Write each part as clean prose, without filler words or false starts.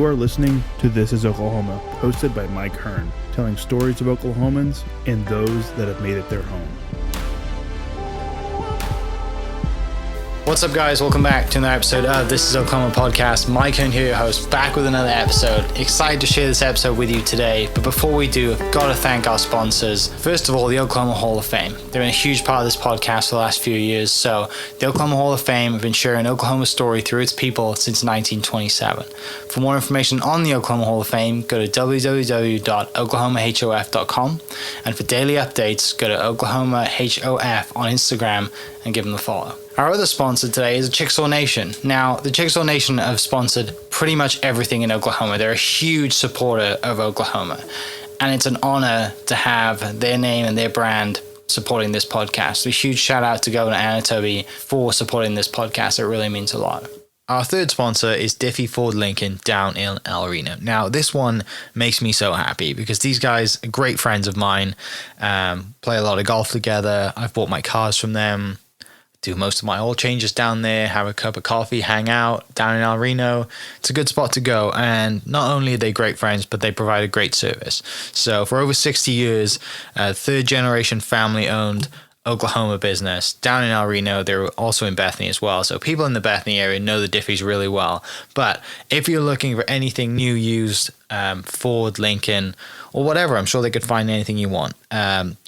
You are listening to This is Oklahoma, hosted by Mike Hearn, telling stories of Oklahomans and those that have made it their home. What's up, guys? Welcome back to another episode of This is Oklahoma Podcast. Mike Hearn here, your host, back with another episode. Excited to share this episode with you today, but before we do, I've got to thank our sponsors. First of all, the Oklahoma Hall of Fame. They've been a huge part of this podcast for the last few years. So the Oklahoma Hall of Fame have been sharing Oklahoma's story through its people since 1927. For more information on the Oklahoma Hall of Fame, go to www.oklahomahof.com. And for daily updates, go to oklahomahof on Instagram and give them a follow. Our other sponsor today is Chickasaw Nation. Now, the Chickasaw Nation have sponsored pretty much everything in Oklahoma. They're a huge supporter of Oklahoma, and it's an honor to have their name and their brand supporting this podcast. A huge shout out to Governor Anatobi for supporting this podcast. It really means a lot. Our third sponsor is Diffie Ford Lincoln down in El Reno. Now, this one makes me so happy because these guys are great friends of mine, play a lot of golf together. I've bought my cars from them, do most of my oil changes down there, have a cup of coffee, hang out down in El Reno. It's a good spot to go. And not only are they great friends, but they provide a great service. So for over 60 years, third generation family owned Oklahoma business down in El Reno. They're also in Bethany as well. So people in the Bethany area know the Diffies really well. But if you're looking for anything new, used, Ford, Lincoln, or whatever, I'm sure they could find anything you want.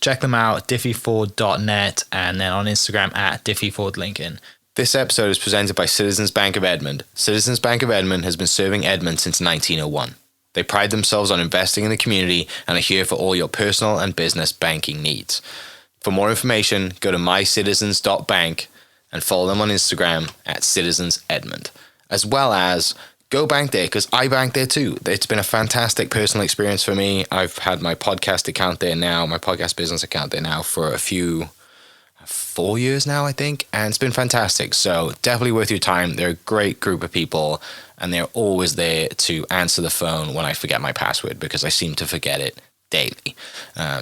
Check them out, diffieford.net, and then on Instagram at diffiefordlincoln. This episode is presented by Citizens Bank of Edmond. Citizens Bank of Edmond has been serving Edmond since 1901. They pride themselves on investing in the community and are here for all your personal and business banking needs. For more information, go to mycitizens.bank and follow them on Instagram at citizensedmond, as well as go bank there, because I bank there too. It's been a fantastic personal experience for me. I've had my podcast account there now, my podcast business account there now for 4 years now, I think, and it's been fantastic. So definitely worth your time. They're a great group of people, and they're always there to answer the phone when I forget my password, because I seem to forget it daily.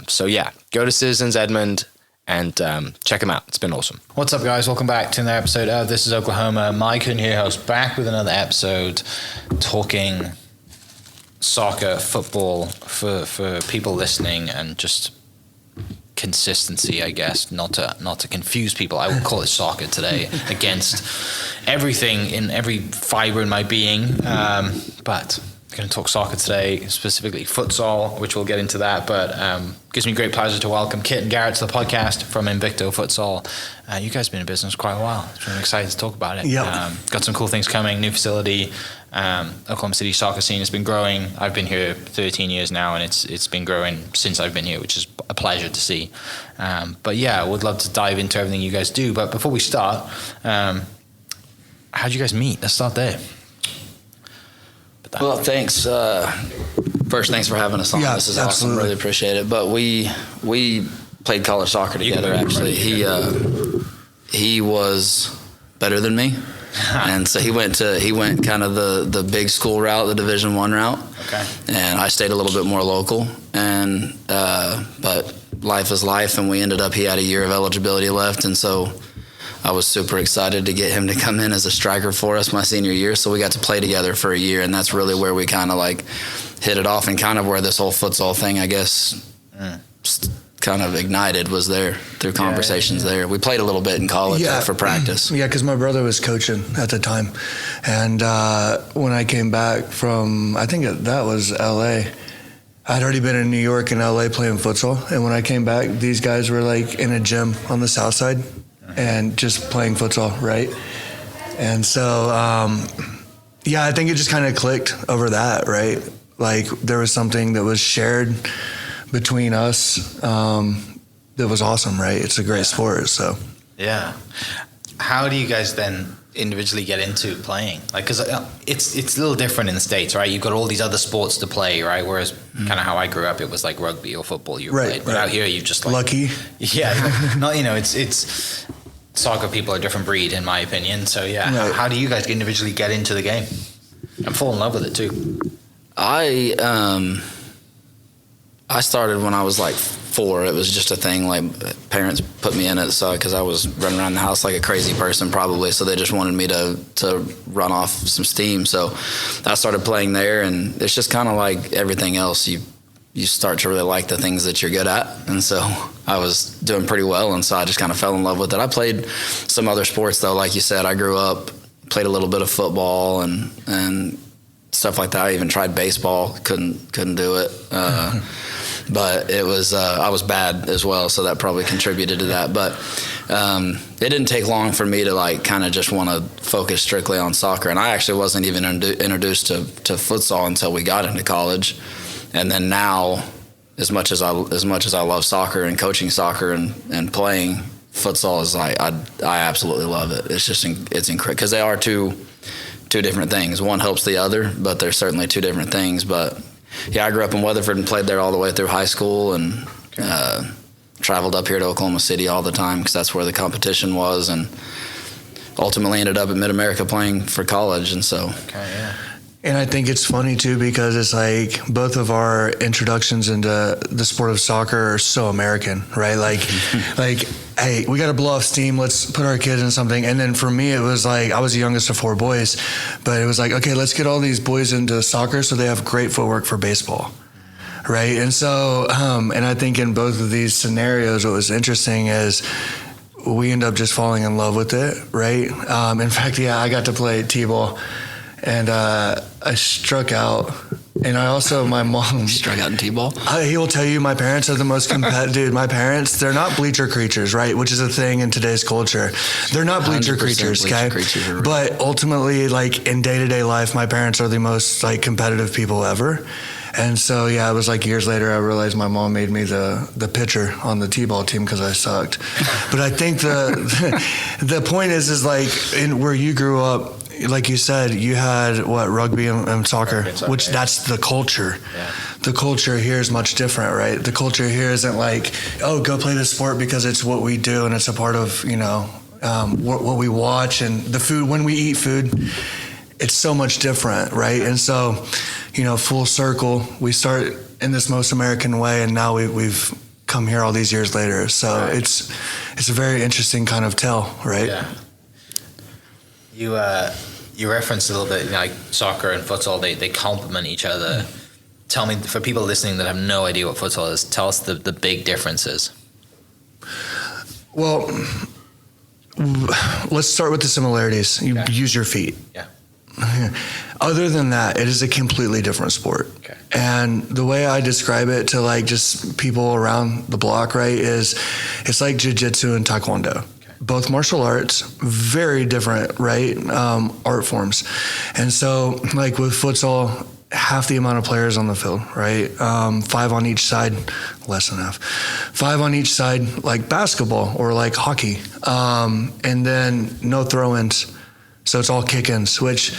So yeah, go to Citizens Edmond and check them out. It's been awesome. What's up, guys? Welcome back to another episode of This is Oklahoma. Mike and your host, back with another episode talking soccer, football for people listening, and just consistency, I guess, not to confuse people. I would call it soccer today against everything in every fiber in my being, but we're going to talk soccer today, specifically futsal, which we'll get into that. But gives me great pleasure to welcome Kit and Garret to the podcast from Invicto Futsal. You guys have been in business quite a while. So I'm excited to talk about it. Yep. Got some cool things coming, new facility. Oklahoma City soccer scene has been growing. I've been here 13 years now, and it's been growing since I've been here, which is a pleasure to see. But yeah, I would love to dive into everything you guys do. But before we start, how'd you guys meet? Let's start there. Well, thanks. First, thanks for having us on. Yeah, this is absolutely. awesome. Really appreciate it. But we played college soccer together. Actually, he was better than me, and so he went kind of the big school route, the Division I route. Okay. And I stayed a little bit more local. And but life is life, and we ended up. He had a year of eligibility left, and so I was super excited to get him to come in as a striker for us my senior year. So we got to play together for a year, and that's really where we kind of like hit it off, and kind of where this whole futsal thing, I guess, kind of ignited was there through conversations there. We played a little bit in college for practice. Yeah, because my brother was coaching at the time. And when I came back from, I think that was L.A., I'd already been in New York and L.A. playing futsal. And when I came back, these guys were like in a gym on the south side and just playing futsal, right? And so, I think it just kind of clicked over that, right? Like there was something that was shared between us that was awesome, right? It's a great sport, so. Yeah. How do you guys then individually get into playing? Like, because it's a little different in the States, right? You've got all these other sports to play, right? Whereas kind of how I grew up, it was like rugby or football you played. But out here, you just like... Lucky. Yeah. Not, it's soccer people are a different breed, in my opinion. So, yeah. Right. How do you guys individually get into the game and fall in love with it, too? I I started when I was like 4. It was just a thing. Like parents put me in it, so because I was running around the house like a crazy person probably, so they just wanted me to run off some steam. So I started playing there, and it's just kind of like everything else. You start to really like the things that you're good at, and so I was doing pretty well, and so I just kind of fell in love with it. I played some other sports though, like you said. I grew up, played a little bit of football and stuff like that. I even tried baseball, couldn't do it. But it was I was bad as well, so that probably contributed to that. But it didn't take long for me to like kind of just want to focus strictly on soccer. And I actually wasn't even introduced to futsal until we got into college. And then now, as much as I love soccer and coaching soccer and playing futsal, is like I absolutely love it. It's just it's incredible because they are two different things. One helps the other, but they're certainly two different things. But yeah, I grew up in Weatherford and played there all the way through high school, and traveled up here to Oklahoma City all the time because that's where the competition was, and ultimately ended up at Mid-America playing for college. And so And I think it's funny too, because it's like both of our introductions into the sport of soccer are so American, right? Like, hey, we got to blow off steam. Let's put our kids in something. And then for me, it was like, I was the youngest of 4 boys, but it was like, okay, let's get all these boys into soccer so they have great footwork for baseball. Right. And so, and I think in both of these scenarios, what was interesting is we end up just falling in love with it. Right. In fact, I got to play T-ball. And I struck out. And I also, my mom... Struck out in T-ball? He will tell you my parents are the most competitive. Dude, my parents, they're not bleacher creatures, right? Which is a thing in today's culture. They're not bleacher creatures, okay? Right. But ultimately, like in day-to-day life, my parents are the most like competitive people ever. And so, yeah, it was like years later I realized my mom made me the pitcher on the T-ball team because I sucked. But I think the point is like where you grew up, like you said, you had rugby and soccer, which that's the culture. Yeah. The culture here is much different, right? The culture here isn't like, oh, go play this sport because it's what we do and it's a part of, what we watch and the food. When we eat food, it's so much different, right? And so, full circle, we start in this most American way, and now we've come here all these years later. So right. It's a very interesting kind of tale, right? Yeah. You referenced a little bit like soccer and futsal, they complement each other. Tell me, for people listening that have no idea what futsal is, tell us the big differences. Well, let's start with the similarities. You use your feet. Yeah. Other than that, it is a completely different sport. Okay. And the way I describe it to like just people around the block, right, is it's like jiu-jitsu and taekwondo. Both martial arts, very different, right, art forms. And so, like with futsal, half the amount of players on the field, right? 5 on each side, less than half. 5 on each side, like basketball or like hockey. And then no throw-ins. So it's all kick-ins, which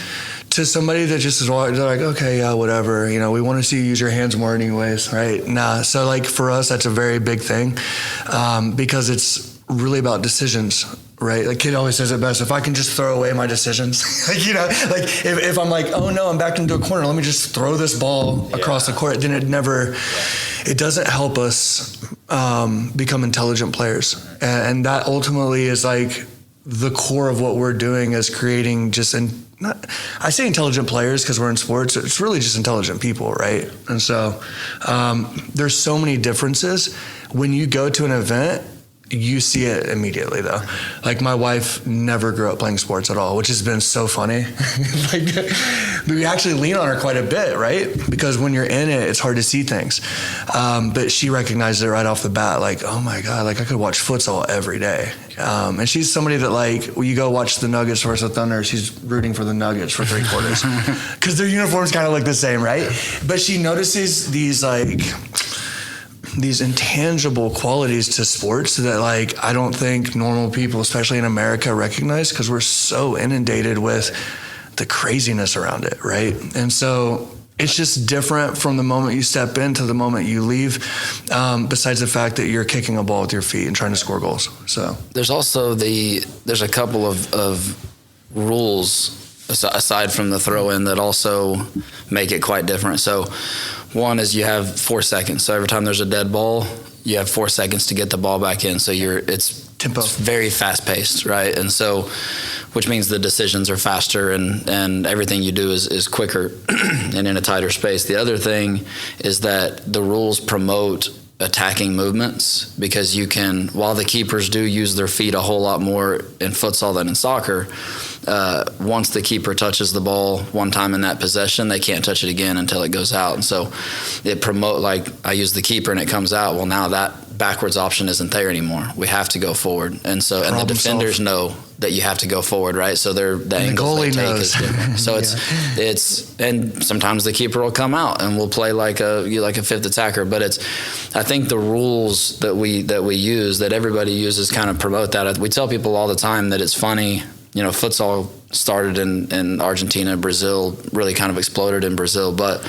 to somebody that just is they're like, okay, yeah, whatever. We want to see you use your hands more anyways, right? Nah. So like for us, that's a very big thing because it's really about decisions, right? Like Kid always says it best, if I can just throw away my decisions, if I'm like, oh no, I'm backed into a corner, let me just throw this ball across the court, then it doesn't help us become intelligent players. And that ultimately is like the core of what we're doing is creating I say intelligent players because we're in sports, it's really just intelligent people, right? And so there's so many differences. When you go to an event, you see it immediately though. Like my wife never grew up playing sports at all, which has been so funny. We actually lean on her quite a bit, right? Because when you're in it, it's hard to see things. But she recognized it right off the bat. Like, oh my God, like I could watch futsal every day. And she's somebody that like, when you go watch the Nuggets versus the Thunder, she's rooting for the Nuggets for 3 quarters. Cause their uniforms kind of look the same, right? But she notices these intangible qualities to sports that like I don't think normal people, especially in America, recognize because we're so inundated with the craziness around it, right? And so it's just different from the moment you step in to the moment you leave, besides the fact that you're kicking a ball with your feet and trying to score goals. So there's also there's a couple of rules aside from the throw-in that also make it quite different. So One is you have 4 seconds. So every time there's a dead ball, you have 4 seconds to get the ball back in. So it's very fast paced, right? And so, which means the decisions are faster and everything you do is quicker and in a tighter space. The other thing is that the rules promote attacking movements, because you can, while the keepers do use their feet a whole lot more in futsal than in soccer, once the keeper touches the ball one time in that possession, they can't touch it again until it goes out. And so it like I use the keeper and it comes out. Well, now that backwards option isn't there anymore. We have to go forward. And so, and the defenders know that you have to go forward, right? So the angles they take is different. So it's and sometimes the keeper will come out and we'll play like a fifth attacker. But I think the rules that we use, that everybody uses, kind of promote that. We tell people all the time that it's funny. Futsal started in Argentina, Brazil, really kind of exploded in Brazil. But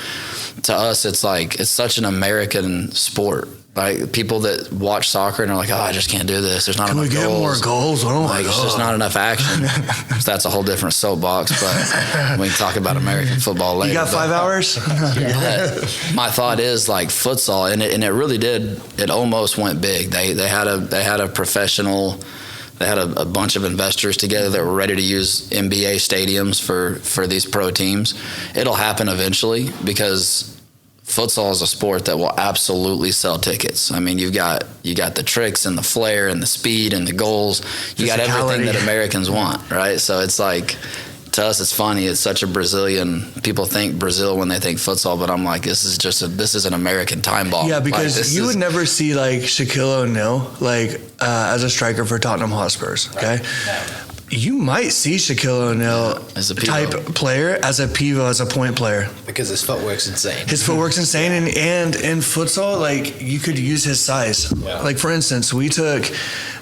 to us, it's such an American sport. Like, people that watch soccer and are like, oh, I just can't do this. There's not enough goals. Can we get more goals? Oh my God. There's just not enough action. So that's a whole different soapbox, but we can talk about American football later. You got 5 hours? My thought is, like, futsal, and it really did. It almost went big. They had a professional. They had a bunch of investors together that were ready to use NBA stadiums for these pro teams. It'll happen eventually, because futsal is a sport that will absolutely sell tickets. I mean, you got the tricks and the flair and the speed and the goals. You got everything that Americans want, right? So it's like, to us, it's funny. It's such a Brazilian. People think Brazil when they think futsal, but I'm like, this is an American time bomb. Yeah, because you would never see like Shaquille O'Neal as a striker for Tottenham Hotspurs. Okay. Right. You might see Shaquille O'Neal as a type player, as a pivot, as a point player. Because his footwork's insane. And in futsal, like, you could use his size. Yeah. Like, for instance, we took,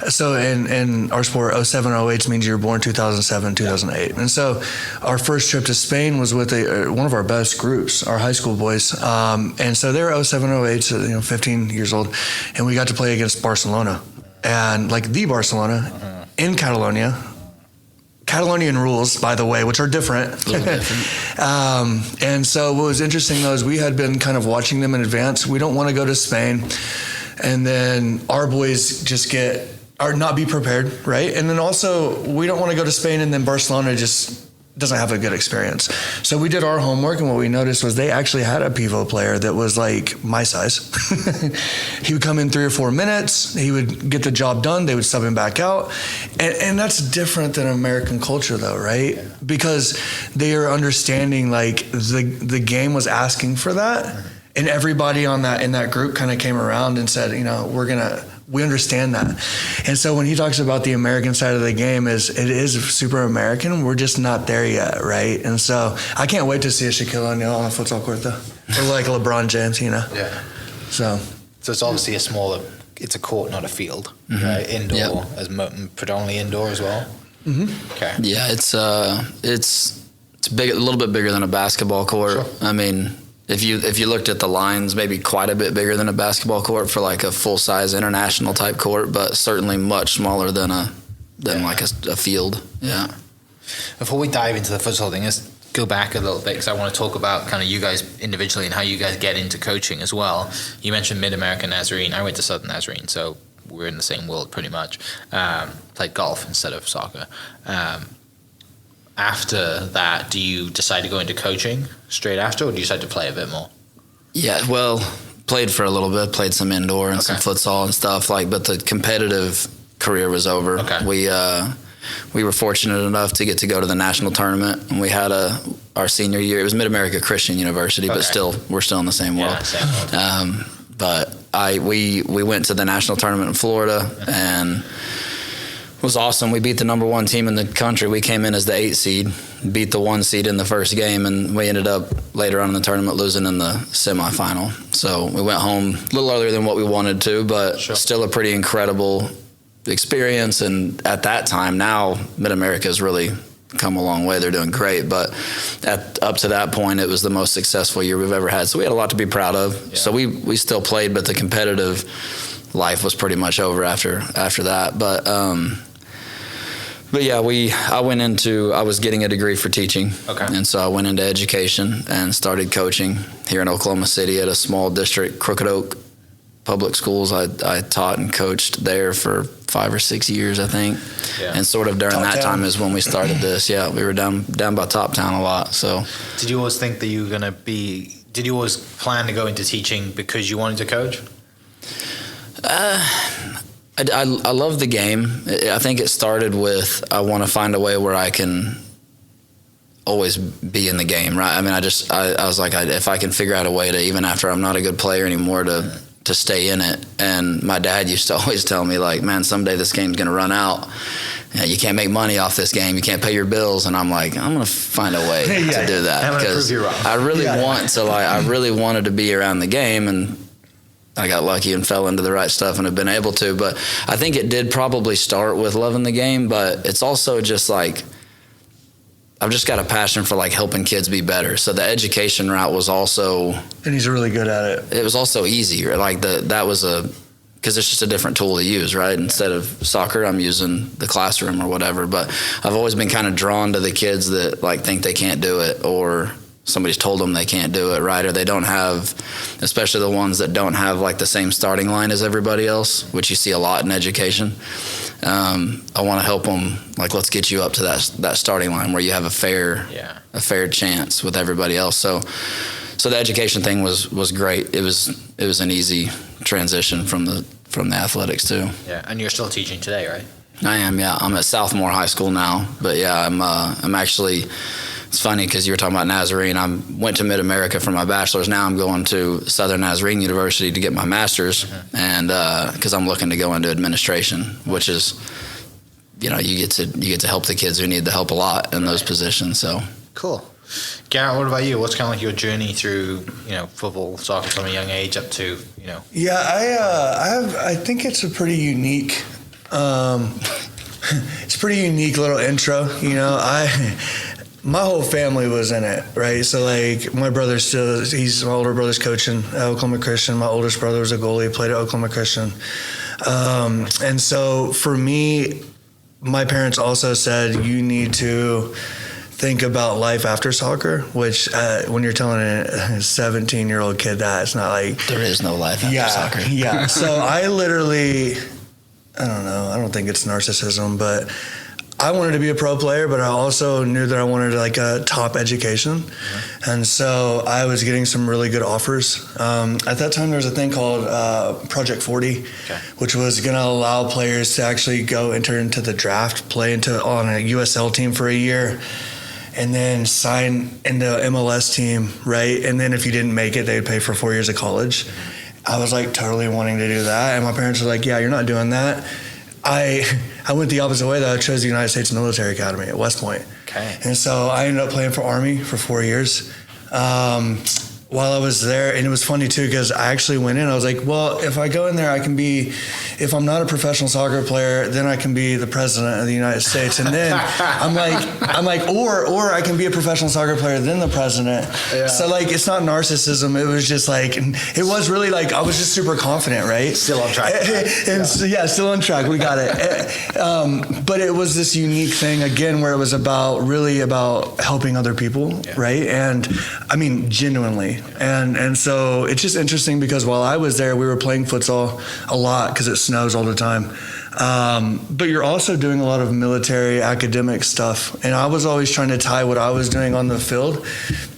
so in our sport, 07, 08 means you were born 2007, 2008. Yeah. And so our first trip to Spain was with one of our best groups, our high school boys. And so they were 07, 08, so, 15 years old. And we got to play against Barcelona. And, like, the Barcelona in Catalonia. Catalonian rules, by the way, which are different. And so what was interesting, though, is we had been kind of watching them in advance. We don't want to go to Spain, and then our boys not be prepared, right? And then also, we don't want to go to Spain and then Barcelona just doesn't have a good experience. So we did our homework, and what we noticed was they actually had a pivot player that was like my size. He would come in 3 or 4 minutes, he would get the job done, they would sub him back out. And that's different than American culture, though, right? Because they are understanding, like, the game was asking for that, and everybody in that group kind of came around and said, we understand that. And so when he talks about the American side of the game, it is super American. We're just not there yet, right? And so I can't wait to see a Shaquille O'Neal on a futsal court, though. Or like LeBron James, Yeah. So it's obviously it's a court, not a field, right? Indoor, as predominantly indoor as well. Mm-hmm. Okay. Yeah, it's big, a little bit bigger than a basketball court. Sure. I mean, if you looked at the lines, maybe quite a bit bigger than a basketball court for like a full-size international type court, but certainly much smaller than like a field. Yeah. Before we dive into the futsal thing, let's go back a little bit, because I want to talk about kind of you guys individually and how you guys get into coaching as well. You mentioned Mid-American Nazarene. I went to Southern Nazarene, so we're in the same world pretty much. Played golf instead of soccer. After that, do you decide to go into coaching straight after, or do you decide to play a bit more? Yeah, well, played for a little bit, played some indoor and some futsal and stuff, but the competitive career was over. Okay. We were fortunate enough to get to go to the national tournament, and we had our senior year. It was Mid-America Christian University, but we're still in the same world. Yeah, same world. But we went to the national tournament in Florida, and it was awesome. We beat the number 1 team in the country. We came in as the 8 seed, beat the 1 seed in the first game, and we ended up later on in the tournament losing in the semifinal. So we went home a little earlier than what we wanted to, but still a pretty incredible experience. And at that time, now Mid-America has really come a long way. They're doing great, but up to that point, it was the most successful year we've ever had. So we had a lot to be proud of. Yeah. So we still played, but the competitive life was pretty much over after that. But But yeah, I was getting a degree for teaching. Okay. And so I went into education and started coaching here in Oklahoma City at a small district, Crooked Oak Public Schools. I taught and coached there for 5 or 6 years, I think. Yeah. And sort of during Top that Town. time is when we started this. Yeah, we were down by Top Town a lot. So Did you always think that you were going to be? Did you always plan to go into teaching because you wanted to coach? I love the game. I think it started with I want to find a way where I can always be in the game, right? I mean, I was like, if I can figure out a way to, even after I'm not a good player anymore, to stay in it. And my dad used to always tell me, like, man, someday this game's going to run out. You can't make money off this game. You can't pay your bills. And I'm like, I'm going to find a way to do that. I'm gonna because prove you wrong. I really want to, like, I really wanted to be around the game, and I got lucky and fell into the right stuff and have been able to. But I think it did probably start with loving the game, but it's also just like, I've just got a passion for like helping kids be better. So the education route was also, And he's really good at it. it was also easier. Like because it's just a different tool to use, right? Instead of soccer, I'm using the classroom or whatever. But I've always been kind of drawn to the kids that like think they can't do it, or somebody's told them they can't do it, right? Or they don't have, especially the ones that don't have like the same starting line as everybody else, which you see a lot in education. I want to help them, like, let's get you up to that starting line where you have a fair chance with everybody else. So the education thing was great. It was an easy transition from the athletics too. Yeah, and you're still teaching today, right? I am, yeah. I'm at Southmore High School now, but yeah, I'm actually. It's funny because you were talking about Nazarene. I went to Mid-America for my bachelor's. Now I'm going to Southern Nazarene University to get my master's, and because I'm looking to go into administration, which is, you get to help the kids who need the help a lot in those positions. So Cool. Garrett, what about you? What's kind of like your journey through, football, soccer from a young age up to, Yeah, I think it's a pretty unique, it's a pretty unique little intro. My whole family was in it, right? So like my older brother's coaching at Oklahoma Christian. My oldest brother was a goalie, played at Oklahoma Christian. And so for me, my parents also said, you need to think about life after soccer, which when you're telling a 17-year-old kid that, it's not like... there is no life after soccer. Yeah. So I literally, I don't know, I don't think it's narcissism, but I wanted to be a pro player, but I also knew that I wanted like a top education. Mm-hmm. And so I was getting some really good offers. At that time, there was a thing called Project 40, which was going to allow players to actually go enter into the draft, play on a USL team for a year, and then sign into MLS team, right? And then if you didn't make it, they'd pay for 4 years of college. I was like totally wanting to do that. And my parents were like, yeah, you're not doing that. I went the opposite way, though. I chose the United States Military Academy at West Point. Okay. And so I ended up playing for Army for 4 years. While I was there, and it was funny too, because I actually went in, I was like, well, if I go in there, I can be, if I'm not a professional soccer player, then I can be the president of the United States. And then I'm like, or I can be a professional soccer player, then the president. Yeah. So like, it's not narcissism. It was just like, it was really like, I was just super confident, right? Still on track. And so, yeah, still on track. We got it. But it was this unique thing again, where it was really about helping other people. Yeah. Right. And I mean, genuinely. And so it's just interesting because while I was there, we were playing futsal a lot because it snows all the time. But you're also doing a lot of military academic stuff. And I was always trying to tie what I was doing on the field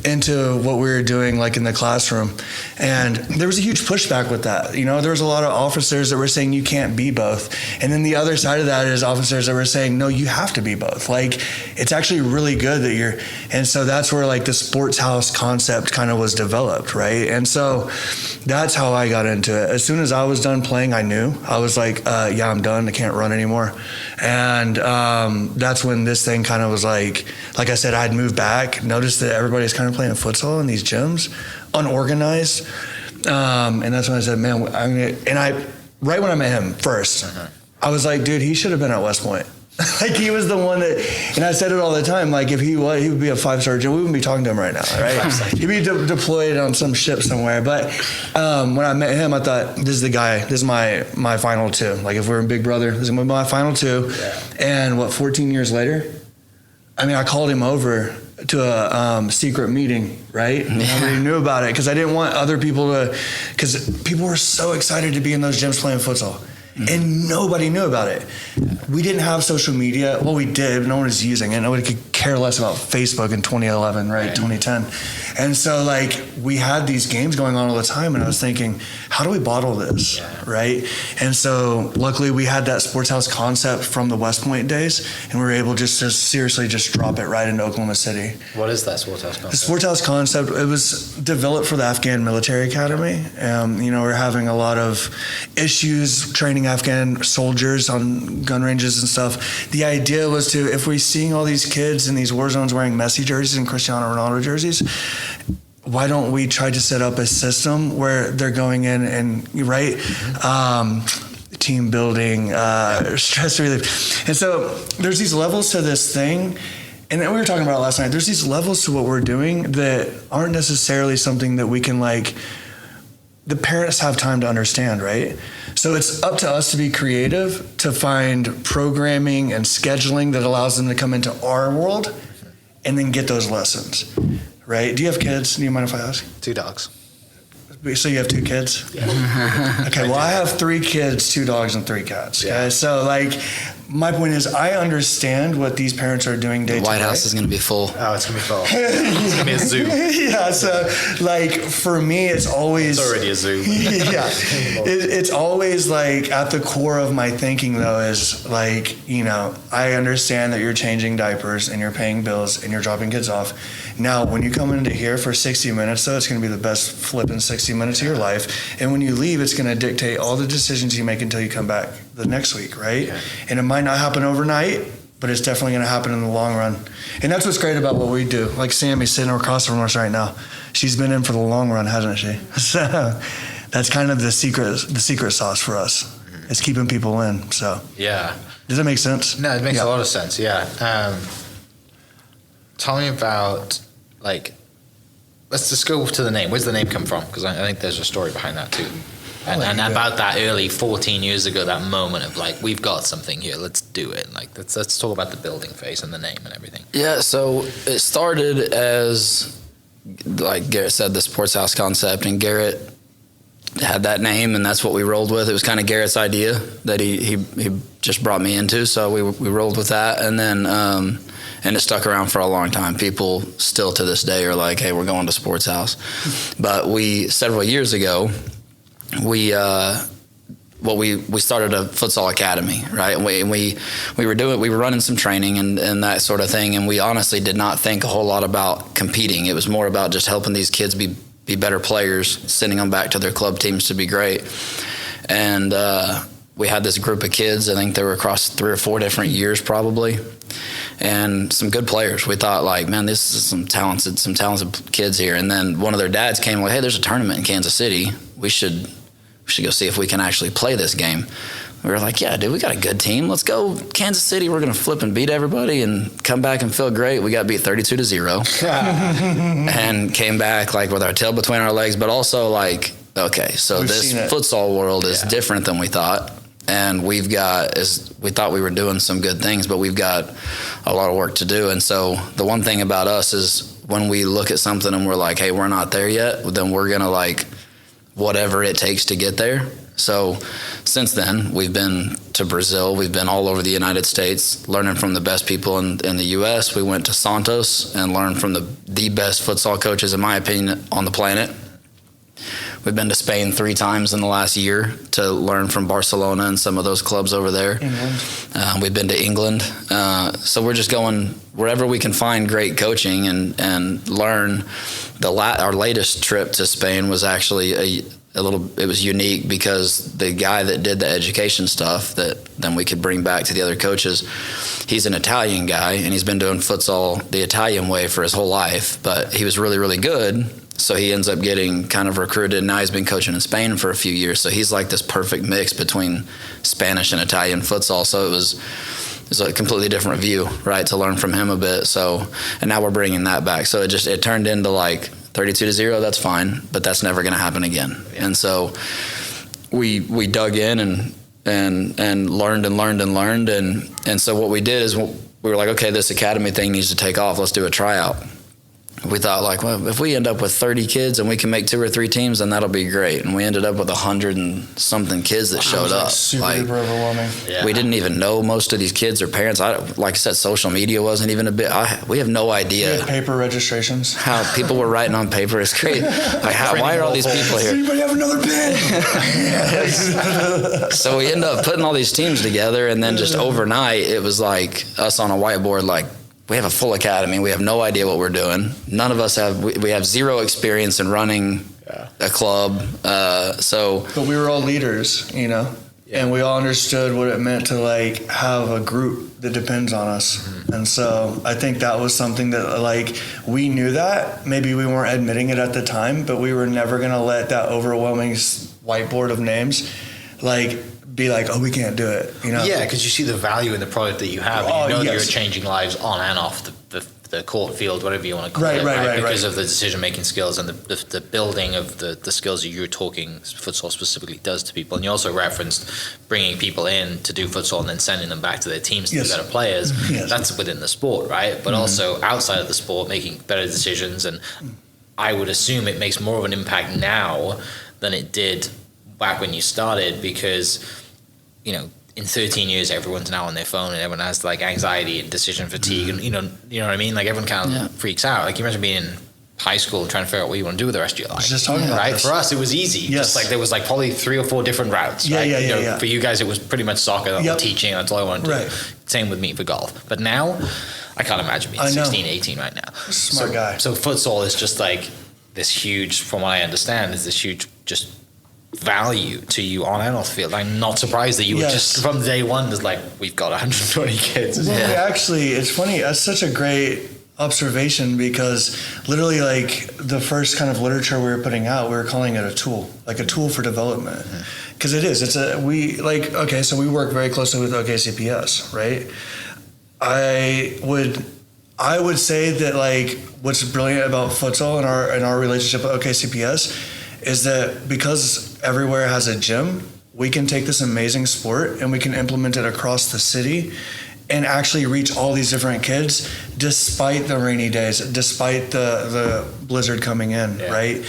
into what we were doing like in the classroom. And there was a huge pushback with that. There was a lot of officers that were saying you can't be both. And then the other side of that is officers that were saying, no, you have to be both. Like, it's actually really good that you're, and so that's where like the sports house concept kind of was developed, right? And so that's how I got into it. As soon as I was done playing, I knew. I was like, yeah, I'm done. I can't run anymore. And that's when this thing kind of was like I said, I'd moved back, noticed that everybody's kind of playing futsal in these gyms, unorganized. And that's when I said, man, right when I met him first, I was like, dude, he should have been at West Point. Like he was the one that, and I said it all the time. Like if he would be a 5-star general, we wouldn't be talking to him right now, right? He'd be deployed on some ship somewhere. But when I met him, I thought, this is the guy. This is my final two. Like if we're in Big Brother, this is gonna be my final two. Yeah. And 14 years later, I mean, I called him over to a secret meeting, right? Yeah. Nobody knew about it because I didn't want other people to, because people were so excited to be in those gyms playing futsal. And nobody knew about it. We didn't have social media. Well, we did, but no one was using it. Nobody could care less about Facebook in 2011, right? 2010. And so, like, we had these games going on all the time, and I was thinking, how do we bottle this, right? And so, luckily, we had that sports house concept from the West Point days, and we were able just to seriously just drop it right into Oklahoma City. What is that sports house concept? The sports house concept, it was developed for the Afghan military academy. We're having a lot of issues training Afghan soldiers on gun ranges and stuff. The idea was to, if we're seeing all these kids in these war zones wearing Messi jerseys and Cristiano Ronaldo jerseys, why don't we try to set up a system where they're going in and, right, team building, stress relief. And so there's these levels to this thing. And we were talking about it last night. There's these levels to what we're doing that aren't necessarily something that we can, like, the parents have time to understand, right? So it's up to us to be creative, to find programming and scheduling that allows them to come into our world and then get those lessons, right? Do you have kids? Do you mind if I ask? 2 dogs. So you have 2 kids? Yeah. Okay, well, I have 3 kids, 2 dogs, and 3 cats. Okay, yeah. So like, my point is, I understand what these parents are doing day to day. The White House is going to be full. Oh, it's going to be full. It's going to be a zoo. Yeah, so like for me, it's always... It's already a zoo. Yeah. It's always like at the core of my thinking though is like, I understand that you're changing diapers and you're paying bills and you're dropping kids off. Now, when you come into here for 60 minutes though, it's going to be the best flipping 60 minutes of your life. And when you leave, it's going to dictate all the decisions you make until you come back the next week, right? Yeah. And it might not happen overnight, but it's definitely going to happen in the long run. And that's what's great about what we do. Like Sammy's sitting across from us right now. She's been in for the long run, hasn't she? So that's kind of the secret sauce for us. It's keeping people in. So yeah. Does that make sense? No, it makes a lot of sense. Yeah. Tell me about, like, let's just go to the name. Where's the name come from? Because I think there's a story behind that too. And about that early 14 years ago, that moment of like, we've got something here, let's do it. Like, let's talk about the building phase and the name and everything. Yeah, so it started as, like Garrett said, the sports house concept, and Garrett had that name, and that's what we rolled with. It was kind of Garrett's idea that he just brought me into, so we rolled with that, and then and it stuck around for a long time. People still to this day are like, hey, we're going to sports house. But several years ago, we started a futsal academy, right? And we were running some training and that sort of thing, and we honestly did not think a whole lot about competing. It was more about just helping these kids be better players, sending them back to their club teams to be great. And we had this group of kids. I think they were across 3 or 4 different years probably, and some good players. We thought, like, man, this is some talented kids here. And then one of their dads came like, hey, there's a tournament in Kansas City. We should go see if we can actually play this game. We were like, yeah, dude, we got a good team. Let's go Kansas City. We're going to flip and beat everybody and come back and feel great. We got beat 32-0 and came back like with our tail between our legs, but also like, okay, so this futsal world is different than we thought. And we thought we were doing some good things, but we've got a lot of work to do. And so the one thing about us is when we look at something and we're like, hey, we're not there yet, then we're going to like whatever it takes to get there. So since then, we've been to Brazil. We've been all over the United States, learning from the best people in the U.S. We went to Santos and learned from the best futsal coaches, in my opinion, on the planet. We've been to Spain 3 times in the last year to learn from Barcelona and some of those clubs over there. We've been to England. So we're just going wherever we can find great coaching and learn. Our latest trip to Spain was actually it was unique because the guy that did the education stuff that then we could bring back to the other coaches, he's an Italian guy and he's been doing futsal the Italian way for his whole life, but he was really, really good. So he ends up getting kind of recruited, and now he's been coaching in Spain for a few years. So he's like this perfect mix between Spanish and Italian futsal. So is a completely different view, right, to learn from him a bit. So, and now we're bringing that back. So it turned into like 32-0, that's fine, but that's never going to happen again. Yeah. And so we dug in and learned. And so what we did is we were like, okay, this academy thing needs to take off. Let's do a tryout. We thought, like, well, if we end up with 30 kids and we can make 2 or 3 teams, then that'll be great. And we ended up with 100 and something kids that showed up. Super duper overwhelming. Yeah. We didn't even know most of these kids or parents. Like I said, social media wasn't even a bit. We have no idea. We had paper registrations. How people were writing on paper is great. Like, why are all these people here? Does anybody have another pen? So we ended up putting all these teams together, and then just overnight, it was like us on a whiteboard, like, we have a full academy. We have no idea what we're doing. None of us have. We have zero experience in running a club. But we were all leaders, and we all understood what it meant to like have a group that depends on us. Mm-hmm. And so I think that was something that like we knew that maybe we weren't admitting it at the time, but we were never gonna let that overwhelming whiteboard of names like be like, oh, we can't do it, Yeah, because you see the value in the product that you have, and you know that you're changing lives on and off the court, field, whatever you want to call it, right? Because of the decision-making skills and the building of the skills that you're talking futsal specifically does to people. And you also referenced bringing people in to do futsal and then sending them back to their teams to be better players. Yes. That's within the sport, right? But also outside of the sport, making better decisions. And I would assume it makes more of an impact now than it did back when you started, because in 13 years, everyone's now on their phone and everyone has like anxiety and decision fatigue, and you know what I mean? Like everyone kind of freaks out. Like you imagine being in high school and trying to figure out what you want to do with the rest of your life. Just talking about this. For us, it was easy. Yes. Just like there was like probably 3 or 4 different routes. Right? For you guys, it was pretty much soccer, teaching. That's all I wanted to do. Right. Same with me for golf. But now, I can't imagine being 16, 18 right now. Smart guy. So futsal is just like this huge, from what I understand, is this huge just value to you on and off the field. I'm not surprised that you were just from day one just like, we've got 120 kids. Well, actually, it's funny. That's such a great observation, because literally like the first kind of literature we were putting out, we were calling it a tool, like a tool for development. Because it is. So we work very closely with OKCPS, right? I would say that like what's brilliant about futsal and our relationship with OKCPS is that because everywhere has a gym, we can take this amazing sport and we can implement it across the city and actually reach all these different kids despite the rainy days, despite the blizzard coming in, right?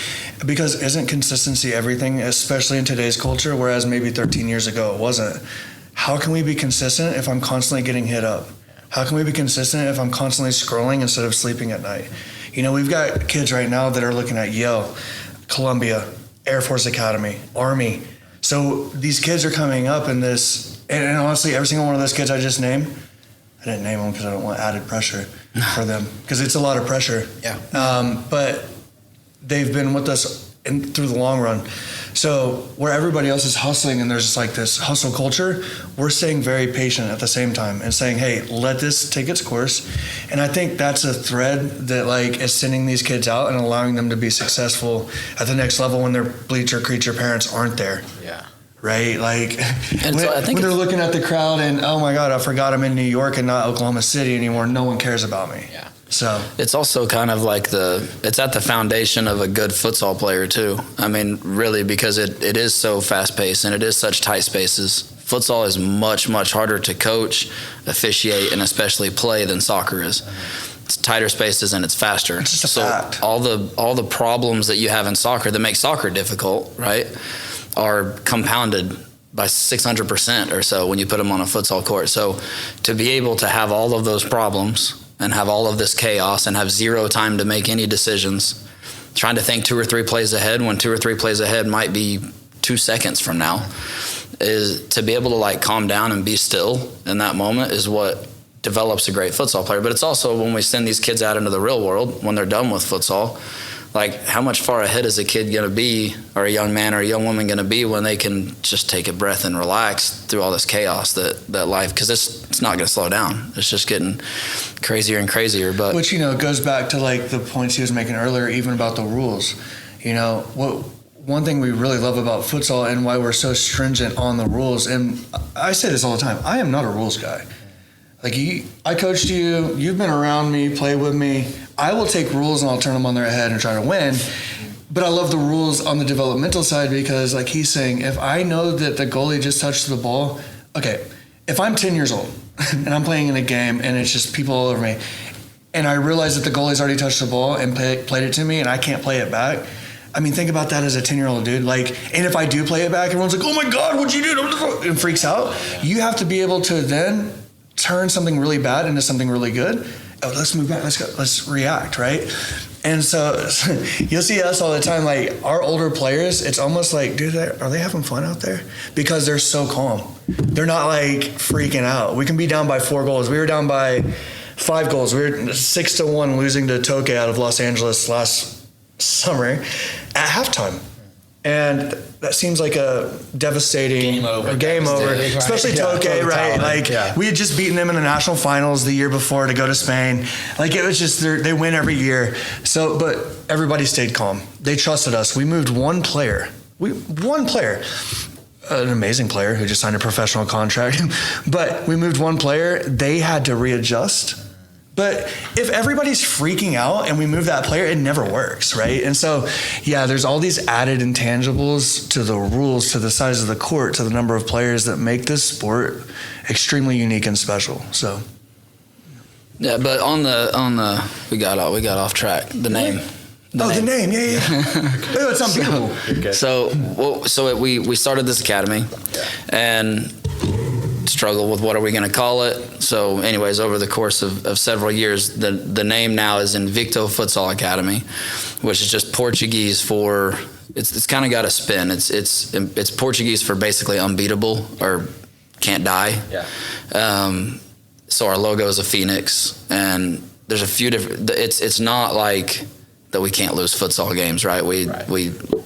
Because isn't consistency everything, especially in today's culture, whereas maybe 13 years ago it wasn't? How can we be consistent if I'm constantly getting hit up? How can we be consistent if I'm constantly scrolling instead of sleeping at night? We've got kids right now that are looking at Yale, Columbia, Air Force Academy, Army. So these kids are coming up in this, and honestly, every single one of those kids I just named, I didn't name them because I don't want added pressure for them, because it's a lot of pressure. Yeah. But they've been with us through the long run. So where everybody else is hustling and there's just like this hustle culture, we're staying very patient at the same time and saying, hey, let this take its course. And I think that's a thread that like is sending these kids out and allowing them to be successful at the next level when their bleacher creature parents aren't there. Yeah. Right? Like when they're looking at the crowd and, oh my God, I forgot I'm in New York and not Oklahoma City anymore. No one cares about me. Yeah. So it's also kind of like it's at the foundation of a good futsal player too. I mean, really, because it is so fast paced and it is such tight spaces. Futsal is much, much harder to coach, officiate, and especially play than soccer is. It's tighter spaces and it's faster. It's just a fact. All the problems that you have in soccer that make soccer difficult, right, are compounded by 600% or so when you put them on a futsal court. So to be able to have all of those problems and have all of this chaos and have zero time to make any decisions, trying to think 2 or 3 plays ahead when 2 or 3 plays ahead might be 2 seconds from now, is to be able to like calm down and be still in that moment is what develops a great futsal player. But it's also when we send these kids out into the real world, when they're done with futsal, like how much far ahead is a kid going to be, or a young man or a young woman going to be, when they can just take a breath and relax through all this chaos that life, because it's not going to slow down. It's just getting crazier and crazier. But which goes back to like the points he was making earlier, even about the rules. One thing we really love about futsal and why we're so stringent on the rules, and I say this all the time, I am not a rules guy. Like I coached you, you've been around me, played with me. I will take rules and I'll turn them on their head and try to win. But I love the rules on the developmental side because, like he's saying, if I know that the goalie just touched the ball, okay, if I'm 10 years old and I'm playing in a game and it's just people all over me, and I realize that the goalie's already touched the ball and played it to me and I can't play it back, I mean, think about that as a 10-year-old dude. Like, and if I do play it back, everyone's like, oh my God, what'd you do? And freaks out. You have to be able to then turn something really bad into something really good. Oh, let's move back. Let's go. Let's react, right? And so you'll see us all the time. Like our older players, it's almost like, dude, are they having fun out there? Because they're so calm. They're not like freaking out. We can be down by 4 goals. We were down by 5 goals. We were 6-1 losing to Toke out of Los Angeles last summer at halftime. And that seems like a devastating game over, especially Toke, right? Like we had just beaten them in the national finals the year before to go to Spain. Like it was just they win every year. So, but everybody stayed calm. They trusted us. We moved one player. An amazing player who just signed a professional contract. But we moved one player. They had to readjust. But if everybody's freaking out and we move that player, it never works, right? And so, yeah, there's all these added intangibles to the rules, to the size of the court, to the number of players that make this sport extremely unique and special. So, yeah, but on the we got off track. The name. The name, yeah. Oh, it's unbeatable. So we started this academy, and struggle with what are we going to call it. So anyways, over the course of several years, the name now is Invicto Futsal Academy, which is just Portuguese for it's kind of got a spin. It's Portuguese for basically unbeatable or can't die. So our logo is a phoenix, and there's a few different. It's not like that we can't lose futsal games, right? We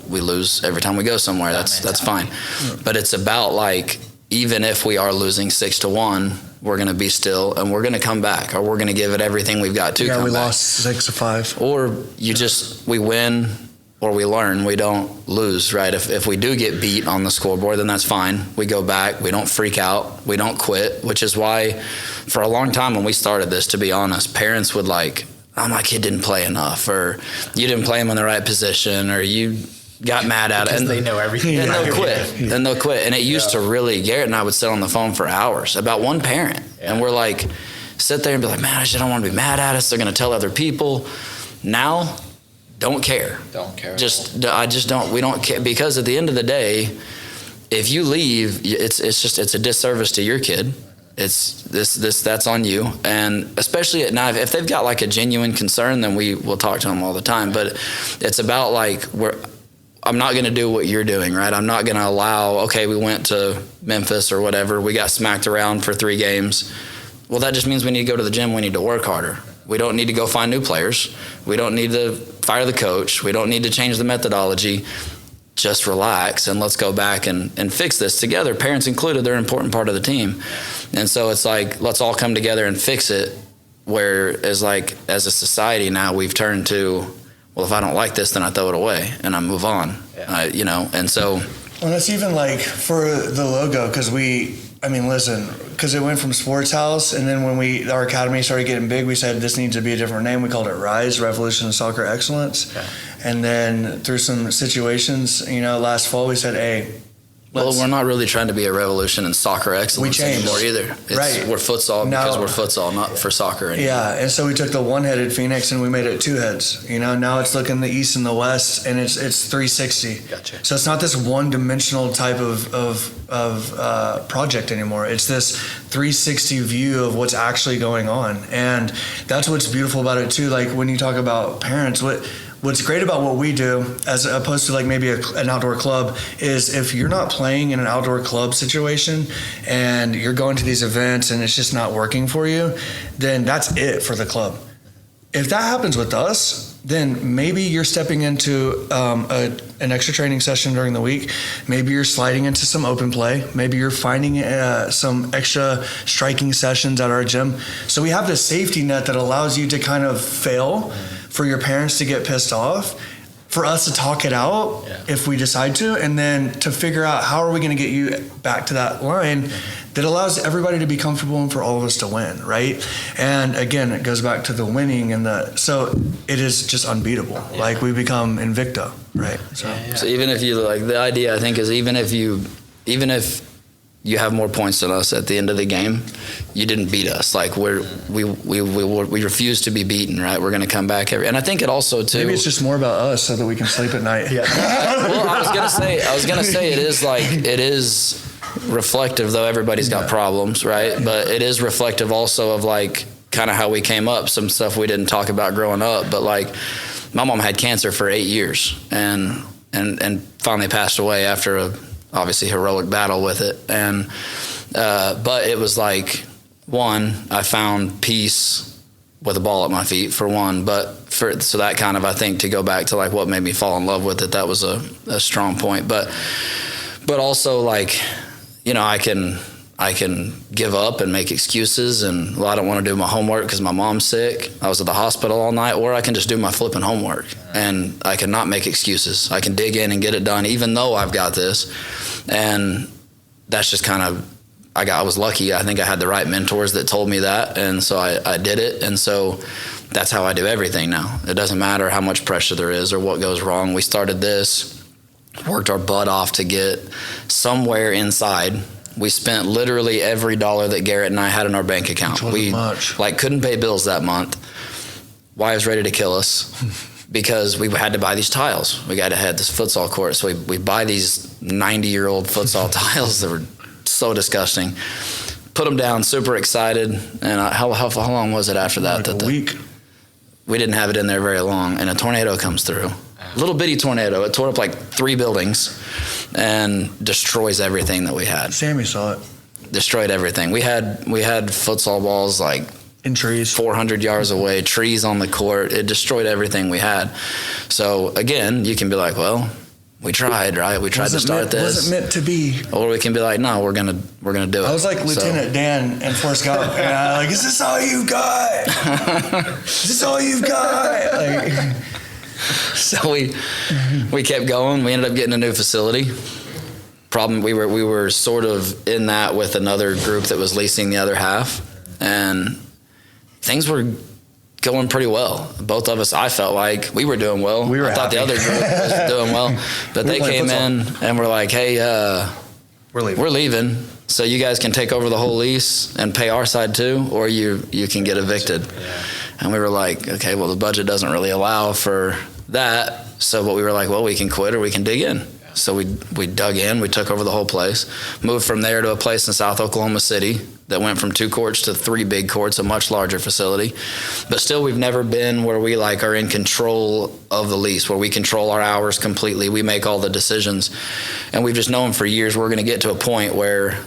lose every time we go somewhere. That's fine. But it's about like, even if we are losing 6-1, we're going to be still and we're going to come back, or we're going to give it everything we've got to come back. Yeah, we lost 6-5. Or we win or we learn. We don't lose, right? If we do get beat on the scoreboard, then that's fine. We go back. We don't freak out. We don't quit, which is why for a long time when we started this, to be honest, parents would like, oh, my kid didn't play enough, or you didn't play him in the right position, or you got mad at it, and they know everything. And they'll quit. And they'll quit. And it used to really, Garrett and I would sit on the phone for hours about one parent, and we're like, sit there and be like, man, I just don't want to be mad at us. They're going to tell other people. Now, don't care. I just don't. We don't care, because at the end of the day, if you leave, it's a disservice to your kid. That's on you. And especially at night, if they've got like a genuine concern, then we will talk to them all the time. But it's about like, I'm not going to do what you're doing, right? I'm not going to allow, okay, we went to Memphis or whatever, we got smacked around for 3 games. Well, that just means we need to go to the gym. We need to work harder. We don't need to go find new players. We don't need to fire the coach. We don't need to change the methodology. Just relax and let's go back and fix this together. Parents included, they're an important part of the team. And so it's like, let's all come together and fix it. Whereas like, as a society now, we've turned to, well, if I don't like this, then I throw it away and I move on, and so. Well, that's even like for the logo, because because it went from Sports House, and then when our academy started getting big, we said this needs to be a different name. We called it RISE, Revolution in Soccer Excellence. Yeah. And then through some situations, last fall we said, hey, we're not really trying to be a revolution in soccer excellence anymore either. We're futsal because we're futsal, not for soccer anymore. Yeah, and so we took the one-headed phoenix and we made it 2 heads. Now it's looking the east and the west, and it's 360. Gotcha. So it's not this one-dimensional type of project anymore. It's this 360 view of what's actually going on, and that's what's beautiful about it too. Like when you talk about parents, What's great about what we do, as opposed to like maybe an outdoor club, is if you're not playing in an outdoor club situation and you're going to these events and it's just not working for you, then that's it for the club. If that happens with us, then maybe you're stepping into an extra training session during the week. Maybe you're sliding into some open play. Maybe you're finding some extra striking sessions at our gym. So we have this safety net that allows you to kind of fail, for your parents to get pissed off, for us to talk it out if we decide to, and then to figure out how are we going to get you back to that line that allows everybody to be comfortable and for all of us to win, right? And again, it goes back to the winning and so it is just unbeatable. Like we become Invicto, right? So even if you like, the idea I think is even if you have more points than us at the end of the game, you didn't beat us. Like we refuse to be beaten, right? We're going to come back and I think it also too. Maybe it's just more about us so that we can sleep at night. Well, I was gonna say it is reflective, though everybody's got problems, right? But it is reflective also of like kind of how we came up, some stuff we didn't talk about growing up. But like my mom had cancer for 8 years and finally passed away after a obviously heroic battle with it. And but it was like, one, I found peace with a ball at my feet for one, so that kind of, I think, to go back to like what made me fall in love with it, that was a strong point. But also like, you know, I can give up and make excuses and, well, I don't want to do my homework because my mom's sick, I was at the hospital all night, or I can just do my flipping homework and I can not make excuses. I can dig in and get it done even though I've got this. And that's just kind of, I was lucky. I think I had the right mentors that told me that, and so I did it. And so that's how I do everything now. It doesn't matter how much pressure there is or what goes wrong. We started this, worked our butt off to get somewhere inside. We spent literally every dollar that Garrett and I had in our bank account. We like couldn't pay bills that month. Wife was ready to kill us because we had to buy these tiles. We got to have this futsal court, so we buy these 90-year-old futsal tiles that were so disgusting. Put them down, super excited. And how long was it after that? Like a week. We didn't have it in there very long, and a tornado comes through. Little bitty tornado. It tore up like 3 buildings and destroys everything that we had. Sammy saw it. Destroyed everything. We had futsal balls like in trees 400 yards away, trees on the court. It destroyed everything we had. So again, you can be like, well, we tried, right? We tried to start this. Wasn't meant to be. Or we can be like, no, we're gonna do it. I was like Lieutenant Dan and Forrest Gump, and I was like, is this all you got? Is this all you've got? Like, so we kept going. We ended up getting a new facility. Problem, we were sort of in that with another group that was leasing the other half, and things were going pretty well. Both of us, I felt like we were doing well. I thought the other group was doing well, but they came in and were like, hey, we're leaving, so you guys can take over the whole lease and pay our side too, or you can get evicted. Yeah. And we were like, okay, well, the budget doesn't really allow for that. But we were like, well, we can quit or we can dig in. So we dug in, we took over the whole place, moved from there to a place in South Oklahoma City that went from 2 courts to 3 big courts, a much larger facility. But still, we've never been where we like are in control of the lease, where we control our hours completely. We make all the decisions. And we've just known for years we're going to get to a point where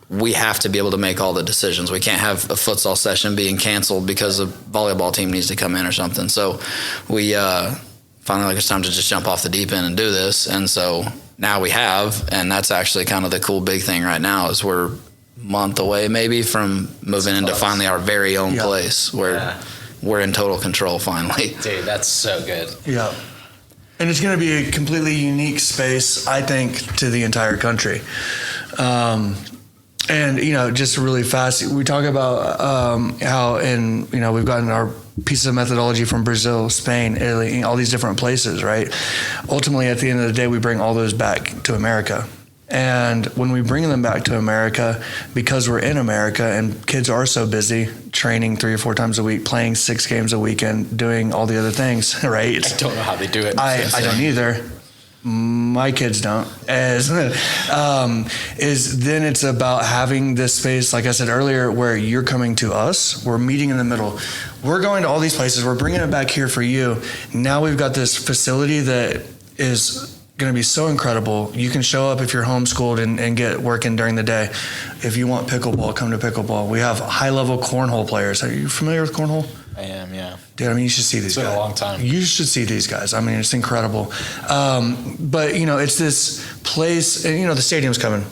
we have to be able to make all the decisions. We can't have a futsal session being canceled because a volleyball team needs to come in or something. So we finally, like, it's time to just jump off the deep end and do this. And so now we have, and that's actually kind of the cool big thing right now is we're a month away maybe from moving into finally our very own place where we're in total control finally. Dude, that's so good. Yeah. And it's going to be a completely unique space, I think, to the entire country. And, you know, just really fast, we talk about how, we've gotten our pieces of methodology from Brazil, Spain, Italy, all these different places, right? Ultimately, at the end of the day, we bring all those back to America. And when we bring them back to America, because we're in America and kids are so busy training 3 or 4 times a week, playing 6 games a weekend, doing all the other things, right? I don't know how they do it. I don't either. My kids don't. Then it's about having this space, like I said earlier, where you're coming to us. We're meeting in the middle. We're going to all these places. We're bringing it back here for you. Now we've got this facility that is going to be so incredible. You can show up if you're homeschooled and get working during the day. If you want pickleball, come to pickleball. We have high-level cornhole players. Are you familiar with cornhole? I am, yeah. Dude, I mean, you should see these guys. It's been a long time. You should see these guys. I mean, it's incredible. But, it's this place, and, the stadium's coming.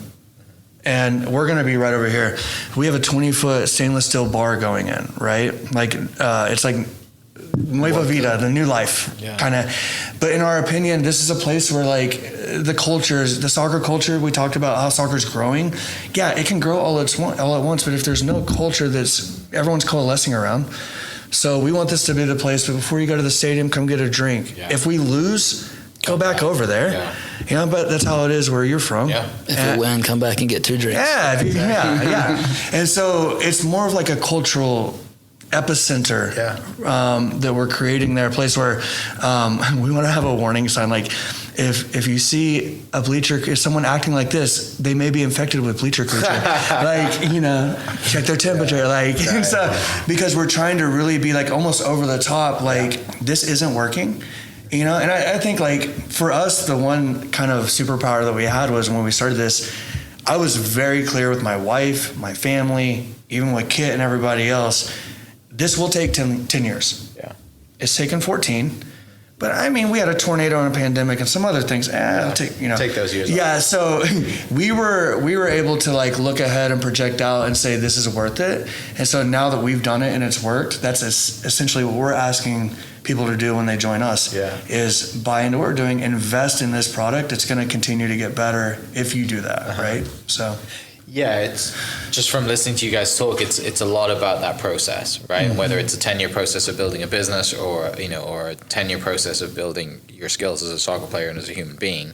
And we're going to be right over here. We have a 20-foot stainless steel bar going in, right? Like, it's like Nueva Vida, the new life, kind of. But in our opinion, this is a place where like the cultures, the soccer culture, we talked about how soccer's growing. Yeah, it can grow all at once, but if there's no culture that's everyone's coalescing around. So we want this to be the place, but before you go to the stadium, come get a drink. Yeah. If we lose, go back over there. Yeah. You know, but that's how it is where you're from. Yeah. If we win, come back and get 2 drinks. Yeah. And so it's more of like a cultural epicenter that we're creating there, a place where we want to have a warning sign. Like if you see a bleacher, if someone acting like this, they may be infected with bleacher creature. Like, you know, check their temperature. Like, so, because we're trying to really be like almost over the top, like this isn't working. You know, and I think like for us, the one kind of superpower that we had was when we started this, I was very clear with my wife, my family, even with Kit and everybody else, this will take 10 years. Yeah. It's taken 14. But I mean, we had a tornado and a pandemic and some other things. It'll take, you know. Take those years. Yeah. So we were able to like look ahead and project out and say, this is worth it. And so now that we've done it and it's worked, that's essentially what we're asking people to do when they join us is buy into what we're doing, invest in this product. It's going to continue to get better if you do that. Right. So. Yeah, it's just from listening to you guys talk, it's a lot about that process, right? Mm-hmm. Whether it's a 10-year process of building a business or, you know, or a 10-year process of building your skills as a soccer player and as a human being,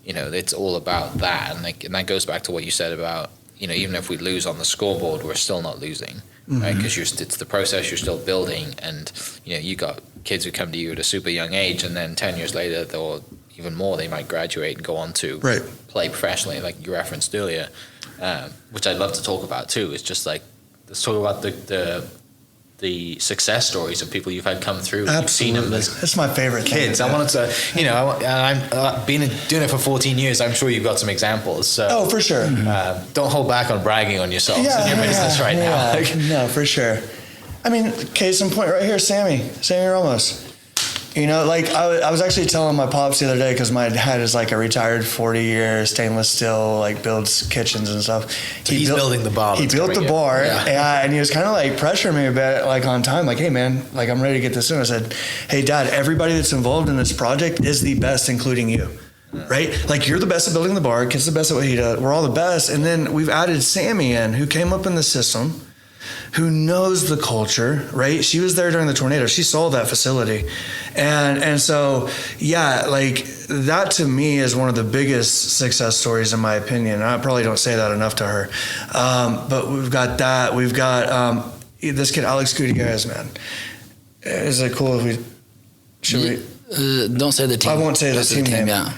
you know, it's all about that. And that goes back to what you said about, you know, even if we lose on the scoreboard, we're still not losing, right? Because it's the process, you're still building. And, you know, you got kids who come to you at a super young age and then 10 years later, or even more, they might graduate and go on to play professionally, like you referenced earlier. Which I'd love to talk about too. It's just like, let's talk about the success stories of people you've had come through. Absolutely. You've seen them as that's my favorite kids. thing. I wanted to, you know, I've been doing it for 14 years. I'm sure you've got some examples. So, for sure. Don't hold back on bragging on yourselves in your business right now. Like, no, for sure. I mean, case in point right here, Sammy Ramos. You know, like I was actually telling my pops the other day, because my dad is like a retired 40-year stainless steel, like builds kitchens and stuff. He's building the bar. He built the bar, and he was kind of like pressuring me a bit, like on time, like, hey man, like I'm ready to get this in. I said, hey Dad, everybody that's involved in this project is the best, including you. Right? Like you're the best at building the bar, Kit's the best at what he does. We're all the best. And then we've added Sammy in, who came up in the system, who knows the culture, right? She was there during the tornado. She saw that facility. And so, yeah, like that to me is one of the biggest success stories in my opinion. And I probably don't say that enough to her. But we've got that. We've got this kid, Alex Gutierrez, man. Is it cool if we... don't say the team. I won't say the team name. Yeah.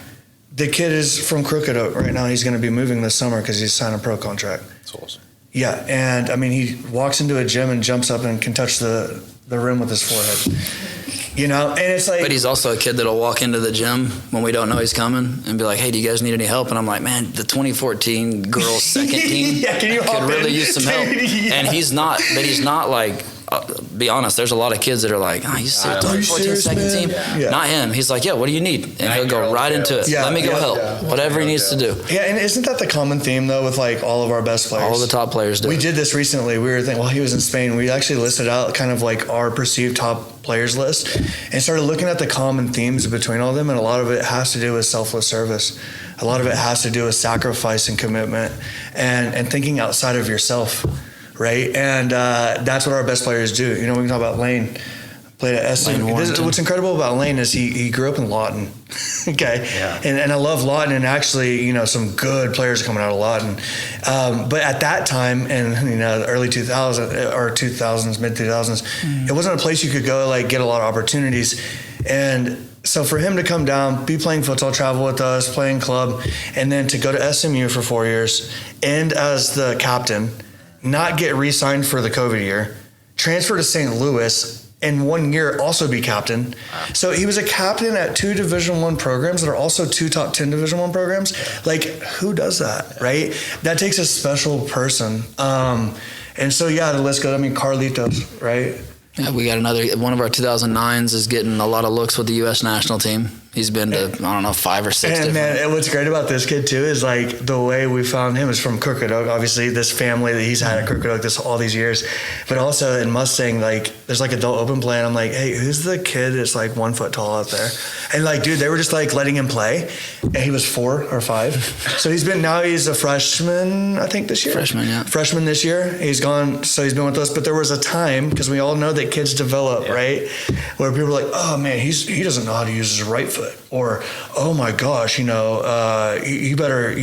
The kid is from Crooked Oak right now. He's going to be moving this summer because he's signed a pro contract. That's awesome. Yeah, and I mean, he walks into a gym and jumps up and can touch the rim with his forehead. You know, and it's like... But he's also a kid that'll walk into the gym when we don't know he's coming and be like, hey, do you guys need any help? And I'm like, man, the 2014 girls second team could really use some help. And he's not like... be honest, there's a lot of kids that are like, oh, he's 2014 second team. Yeah. Not him. He's like, yeah, what do you need? And he'll go right into it. Let me go help. Whatever he needs to do. Yeah, and isn't that the common theme, though, with like all of our best players? All the top players do. We did this recently. We were thinking, while he was in Spain, we actually listed out kind of like our perceived top players list and started looking at the common themes between all of them. And a lot of it has to do with selfless service. A lot of it has to do with sacrifice and commitment and thinking outside of yourself. Right, and that's what our best players do. You know, we can talk about Lane. Played at SMU. What's incredible about Lane is he grew up in Lawton. Okay, and I love Lawton, and actually, you know, some good players coming out of Lawton. But at that time, in the early 2000s or 2000s, mid 2000s, it wasn't a place you could go like get a lot of opportunities. And so for him to come down, be playing futsal, travel with us, playing club, and then to go to SMU for 4 years, and as the captain. Not get re-signed for the COVID year, transfer to St. Louis, and 1 year also be captain. Wow. So he was a captain at 2 Division I programs that are also 2 top 10 Division I programs. Like, who does that, right? That takes a special person. And so, yeah, the list goes. I mean, Carlitos, right? Yeah, we got another one of our 2009s is getting a lot of looks with the U.S. national team. He's been to, I don't know, 5 or 6 And different. man, what's great about this kid too is like the way we found him is from Crooked Oak. Obviously, this family that he's had at Crooked Oak all these years, but also in Mustang, like there's like adult open play, and I'm like, hey, who's the kid that's like 1 foot tall out there? And like, dude, they were just like letting him play, and he was 4 or 5. So he's a freshman, I think this year. Freshman this year. He's been with us. But there was a time, because we all know that kids develop, right, where people are like, oh man, he doesn't know how to use his right foot. Or, oh my gosh, you better,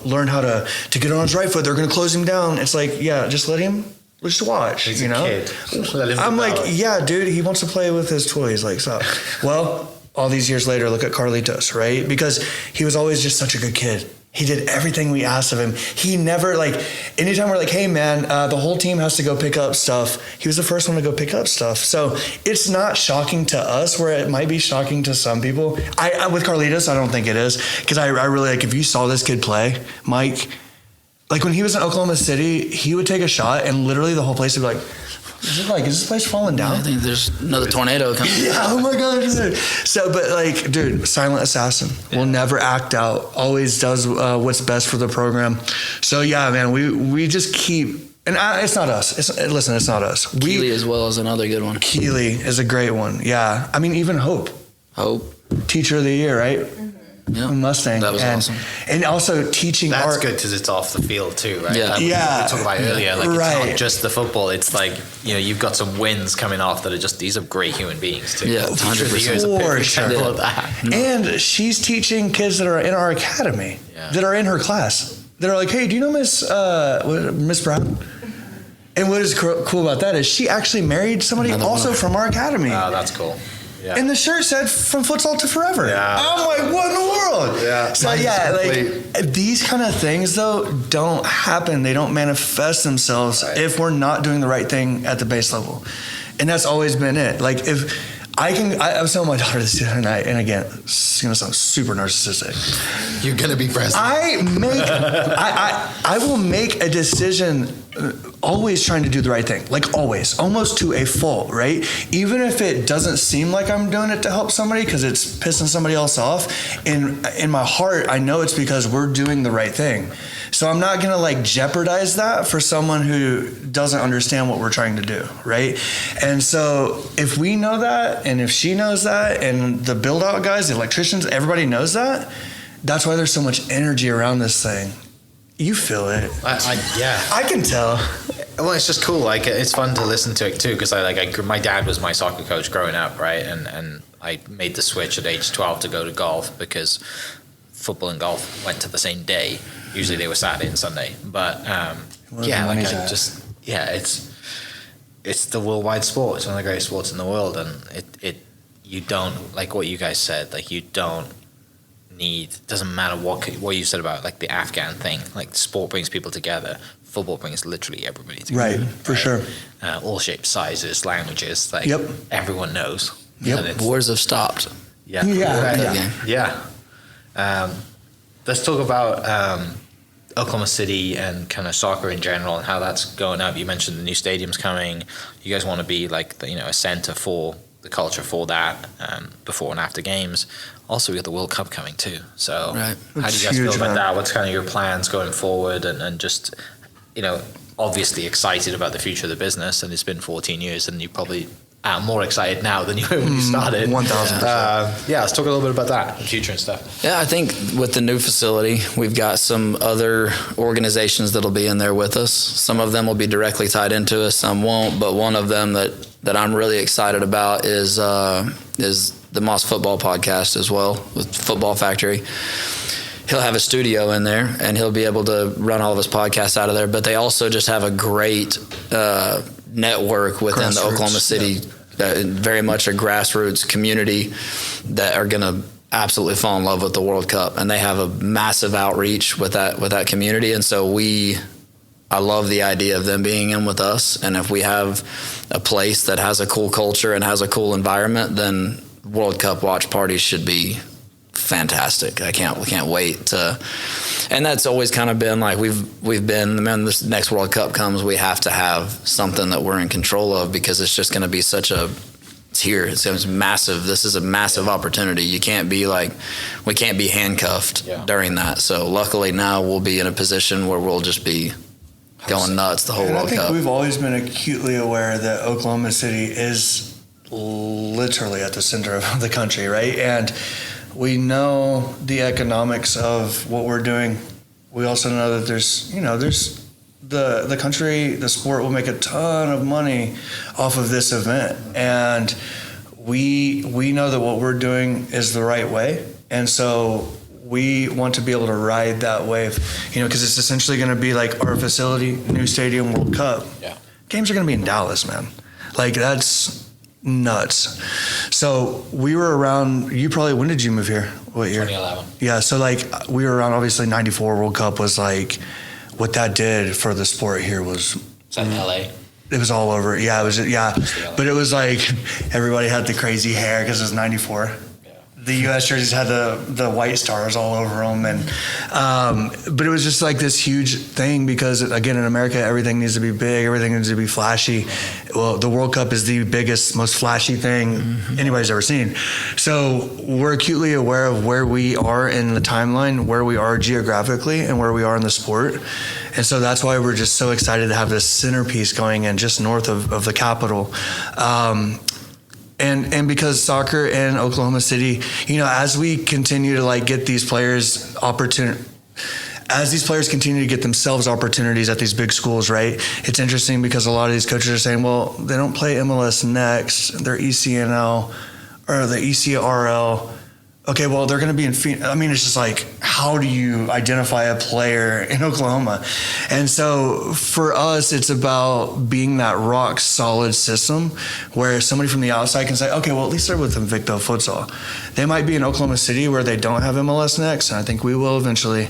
learn how to get on his right foot. They're going to close him down. It's like, yeah, just let him, just watch, He's a kid. I'm like, yeah, dude, he wants to play with his toys. Like, stop. Well, all these years later, look at Carlitos, right? Because he was always just such a good kid. He did everything we asked of him. He never, anytime we're like, hey, man, the whole team has to go pick up stuff, he was the first one to go pick up stuff. So it's not shocking to us where it might be shocking to some people. With Carlitos, I don't think it is. Because I really, if you saw this kid play, Mike, when he was in Oklahoma City, he would take a shot and literally the whole place would be like, is this place falling down? I think there's another tornado coming. Yeah, oh my God. So, but dude, silent assassin. Will never act out. Always does what's best for the program. So yeah, man, we just keep, and it's not us. It's not us. Keely as well is another good one. Keely is a great one. Yeah. I mean, even Hope. Teacher of the year, right? Yeah, Mustang. That was awesome. And also teaching That's art. good because it's off the field too, right? Yeah. We talked about earlier. It's not just the football. It's like, you've got some wins coming off that are just, these are great human beings too. Yeah, 100%. For sure. Of that. And she's teaching kids that are in our academy, that are in her class, that are like, hey, do you know Miss Brown? And what is cool about that is she actually married somebody from our academy. Oh, that's cool. Yeah. And the shirt said "From Futsal to Forever." Yeah. I'm like, what in the world? Yeah. So these kind of things though don't happen. They don't manifest themselves if we're not doing the right thing at the base level, and that's always been it. Like if I was telling my daughter this the other night, and again, it's gonna sound super narcissistic. You're gonna be president. I will make a decision always trying to do the right thing, always, almost to a fault, right? Even if it doesn't seem like I'm doing it to help somebody because it's pissing somebody else off, in my heart, I know it's because we're doing the right thing. So I'm not gonna jeopardize that for someone who doesn't understand what we're trying to do, right? And so if we know that, and if she knows that, and the build out guys, the electricians, everybody knows that, that's why there's so much energy around this thing. You feel it. I can tell. Well, it's just cool. It's fun to listen to it too, because my dad was my soccer coach growing up, right? And I made the switch at age 12 to go to golf because football and golf went to the same day. Usually they were Saturday and Sunday, but it's the worldwide sport. It's one of the greatest sports in the world, and you don't, like what you guys said, you don't need, doesn't matter what you said about the Afghan thing, sport brings people together. Football brings literally everybody together. Right, for sure. All shapes, sizes, languages, everyone knows. Yep. Wars have stopped. Yeah. Let's talk about Oklahoma City and kind of soccer in general and how that's going up. You mentioned the new stadium's coming. You guys want to be a center for the culture for that before and after games. Also, we got the World Cup coming too. So how do you guys feel about that? What's kind of your plans going forward? And just, obviously excited about the future of the business. And it's been 14 years and you probably are more excited now than you were when you started. 1,000%. Let's talk a little bit about that, the future and stuff. Yeah, I think with the new facility, we've got some other organizations that'll be in there with us. Some of them will be directly tied into us, some won't. But one of them that I'm really excited about is the Moss Football Podcast as well, with Football Factory. He'll have a studio in there, and he'll be able to run all of his podcasts out of there. But they also just have a great network within the Oklahoma City, very much a grassroots community that are going to absolutely fall in love with the World Cup, and they have a massive outreach with that community. And so I love the idea of them being in with us, and if we have a place that has a cool culture and has a cool environment, then World Cup watch parties should be fantastic. We can't wait to, and that's always kind of been we've been, man, this next World Cup comes, we have to have something that we're in control of, because it's just going to be such a it's here. It's massive. This is a massive opportunity. We can't be handcuffed during that. So luckily now we'll be in a position where we'll just be going nuts the whole World I think Cup. we've always been acutely aware that Oklahoma City is literally at the center of the country, right? And we know the economics of what we're doing. We also know that there's the country, the sport will make a ton of money off of this event. And we know that what we're doing is the right way. And so we want to be able to ride that wave, because it's essentially going to be like our facility, new stadium, World Cup. Yeah. Games are going to be in Dallas, man. Like, that's nuts. So we were around, when did you move here? What year? 2011. Yeah, so like we were around, obviously 94 World Cup was like, what that did for the sport here was... Is that in LA? It was all over. Yeah, but it was like everybody had the crazy hair because it was 94. The U.S. jerseys had the white stars all over them, but it was just like this huge thing because, again, in America, everything needs to be big, everything needs to be flashy. Well, the World Cup is the biggest, most flashy thing anybody's ever seen. So we're acutely aware of where we are in the timeline, where we are geographically, and where we are in the sport. And so that's why we're just so excited to have this centerpiece going in just north of the capital. And because soccer in Oklahoma City, as we continue to like get these players as these players continue to get themselves opportunities at these big schools, right? It's interesting because a lot of these coaches are saying, well, they don't play MLS Next, they're ECNL or the ECRL. Okay, well, they're going to be in Phoenix. I mean, it's just like, how do you identify a player in Oklahoma? And so for us, it's about being that rock solid system where somebody from the outside can say, okay, well, at least they're with Invicto Futsal. They might be in Oklahoma City where they don't have MLS Next, and I think we will eventually.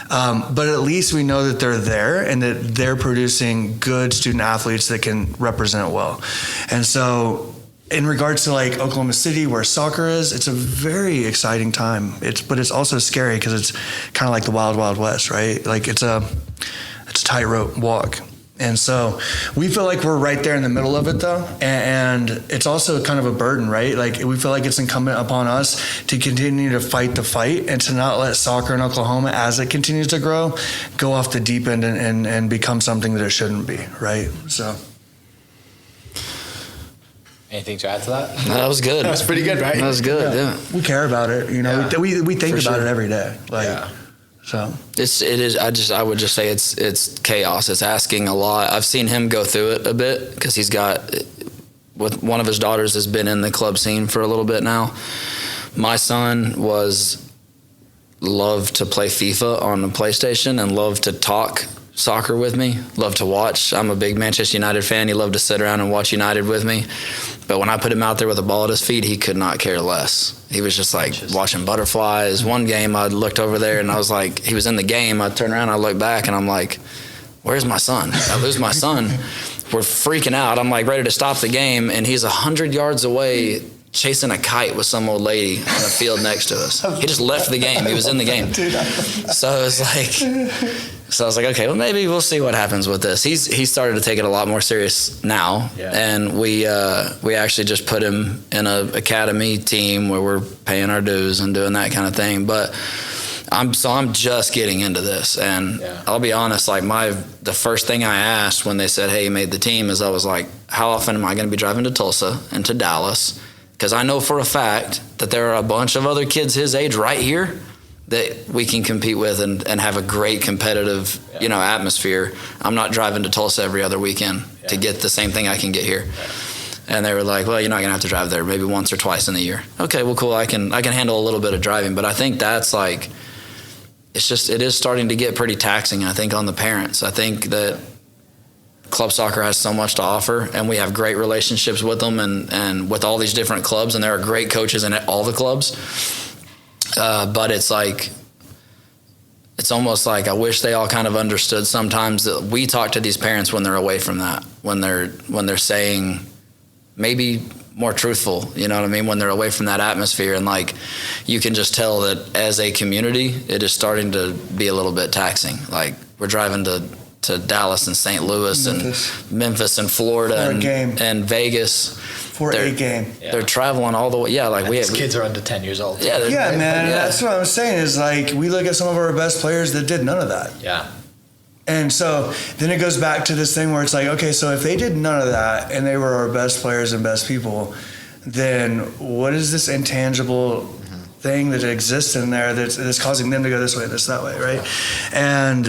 But at least we know that they're there and that they're producing good student athletes that can represent well. And so in regards to like Oklahoma City, where soccer is, it's a very exciting time. But it's also scary because it's kind of like the wild, wild west, right? Like it's a tightrope walk. And so we feel like we're right there in the middle of it, though. And it's also kind of a burden, right? Like we feel like it's incumbent upon us to continue to fight the fight and to not let soccer in Oklahoma, as it continues to grow, go off the deep end and become something that it shouldn't be, right? So. Anything to add to that? That was good. That was pretty good, right? That was good, yeah. We care about it, we think about it every day. So it is. I would just say it's chaos. It's asking a lot. I've seen him go through it a bit because he's got, with one of his daughters has been in the club scene for a little bit now. My son loved to play FIFA on the PlayStation and loved to talk soccer with me, loved to watch. I'm a big Manchester United fan. He loved to sit around and watch United with me. But when I put him out there with a ball at his feet, he could not care less. He was just like watching butterflies. One game I looked over there and I was like, he was in the game. I turned around, I looked back and I'm like, where's my son? I lose my son. We're freaking out. I'm like ready to stop the game and he's 100 yards away chasing a kite with some old lady on the field next to us. He just left the game. He was in the game. So it was like, so I was like, okay, well, maybe we'll see what happens with this. He started to take it a lot more serious now. Yeah. And we actually just put him in an academy team where we're paying our dues and doing that kind of thing. But I'm just getting into this. And I'll be honest, like the first thing I asked when they said, hey, you made the team, is I was like, how often am I going to be driving to Tulsa and to Dallas? Because I know for a fact that there are a bunch of other kids his age right here that we can compete with and have a great competitive, atmosphere. I'm not driving to Tulsa every other weekend to get the same thing I can get here. And they were like, well, you're not gonna have to drive there maybe once or twice in the year. Okay, well, cool. I can handle a little bit of driving, but I think that's like, it is starting to get pretty taxing, I think, on the parents. I think that club soccer has so much to offer, and we have great relationships with them and with all these different clubs, and there are great coaches in all the clubs. But it's like, it's almost like I wish they all kind of understood sometimes that we talk to these parents when they're away from that, when they're saying maybe more truthful, you know what I mean, when they're away from that atmosphere. And like, you can just tell that as a community, it is starting to be a little bit taxing. Like, we're driving to to Dallas and St. Louis and Memphis and Florida and Vegas. For a game. Yeah. They're traveling all the way. Yeah, like these kids are under 10 years old. Yeah, Man. That's what I'm saying is like we look at some of our best players that did none of that. Yeah. And so then it goes back to this thing where it's like, okay, so if they did none of that and they were our best players and best people, then what is this intangible thing that exists in there that's causing them to go this way, that way, right? And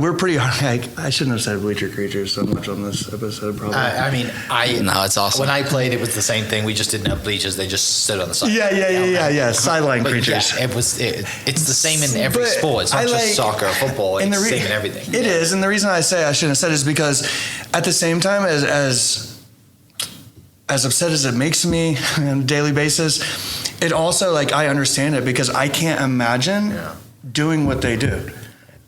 we're pretty I shouldn't have said bleacher creatures so much on this episode, probably. No, it's awesome. When I played, it was the same thing. We just didn't have bleachers; they just stood on the side. Yeah. Sideline creatures. Yeah, it's the same in every sport. It's not just soccer or football. It's the same in everything. It is, and the reason I say I shouldn't have said is because at the same time as upset as it makes me on a daily basis, it also, like, I understand it because I can't imagine doing what they do.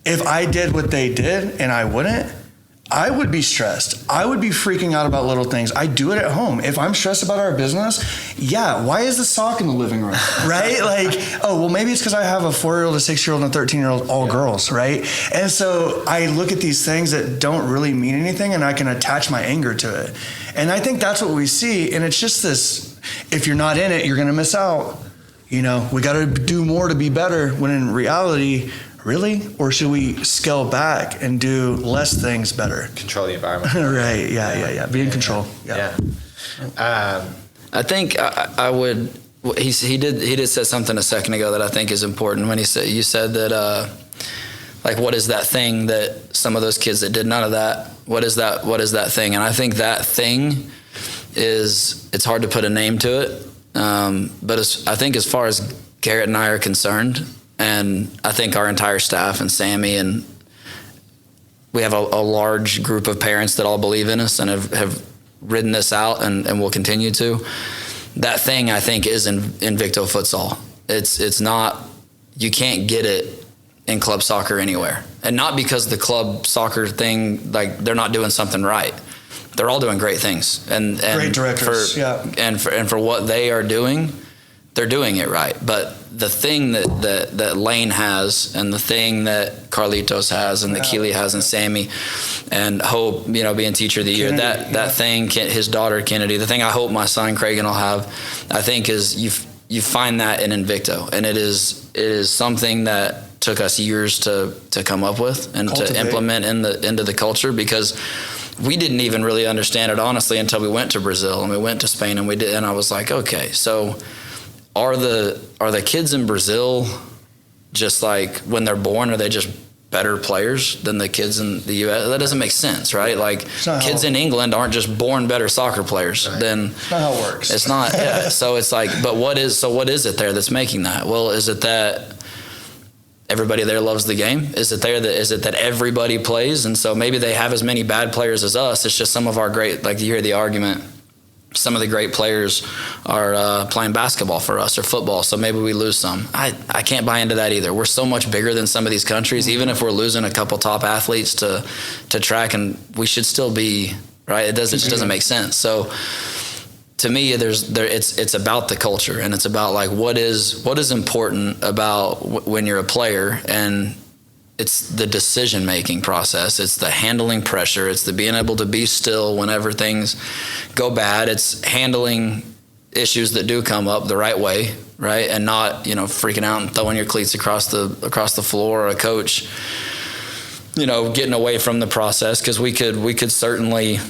If I did what they did and I wouldn't, I would be stressed. I would be freaking out about little things. I do it at home. If I'm stressed about our business, why is the sock in the living room, right? Like, oh, well, maybe it's because I have a 4-year-old, a 6-year-old, and a 13-year-old, all girls, right? And so I look at these things that don't really mean anything and I can attach my anger to it. And I think that's what we see. And it's just this, if you're not in it, you're going to miss out. We got to do more to be better, when in reality, really? Or should we scale back and do less things better? Control the environment. Right. Yeah. Be in control. Yeah. I think I would. He did say something a second ago that I think is important when you said that like, what is that thing that some of those kids that did none of that? What is that thing? And I think that thing it's hard to put a name to it. But I think as far as Garrett and I are concerned, and I think our entire staff and Sammy, and we have a large group of parents that all believe in us and have ridden this out and will continue to. That thing, I think, is in Invicto Futsal. It's not, you can't get it in club soccer anywhere. And not because the club soccer thing, like, they're not doing something right. They're all doing great things. And great directors, And for what they are doing, they're doing it right. But the thing that Lane has, and the thing that Carlitos has, and that Keely has, and Sammy, and Hope, being teacher of the year, that thing, his daughter Kennedy, the thing I hope my son Cragen will have, I think, is you find that in Invicto, and it is something that took us years to come up with and to implement into the culture, because we didn't even really understand it honestly until we went to Brazil and we went to Spain and I was like, okay, so are the kids in Brazil just like when they're born, are they just better players than the kids in the US? That doesn't make sense, right? Like, kids in England aren't just born better soccer players. Right. It's not how it works. It's not. Yeah. So it's like, but what is it there that's making that? Well, is it that everybody there loves the game? Is it that everybody plays? And so maybe they have as many bad players as us. It's just some of our great, like, you hear the argument, some of the great players are playing basketball for us or football, so maybe we lose some. I can't buy into that either. We're so much bigger than some of these countries, even if we're losing a couple top athletes to track, and we should still be, right? It just doesn't make sense. So to me, it's about the culture, and it's about, like, what is important about when you're a player, and it's the decision-making process. It's the handling pressure. It's the being able to be still whenever things go bad. It's handling issues that do come up the right way, right? And not, freaking out and throwing your cleats across the floor, or a coach, getting away from the process. Because we could certainly,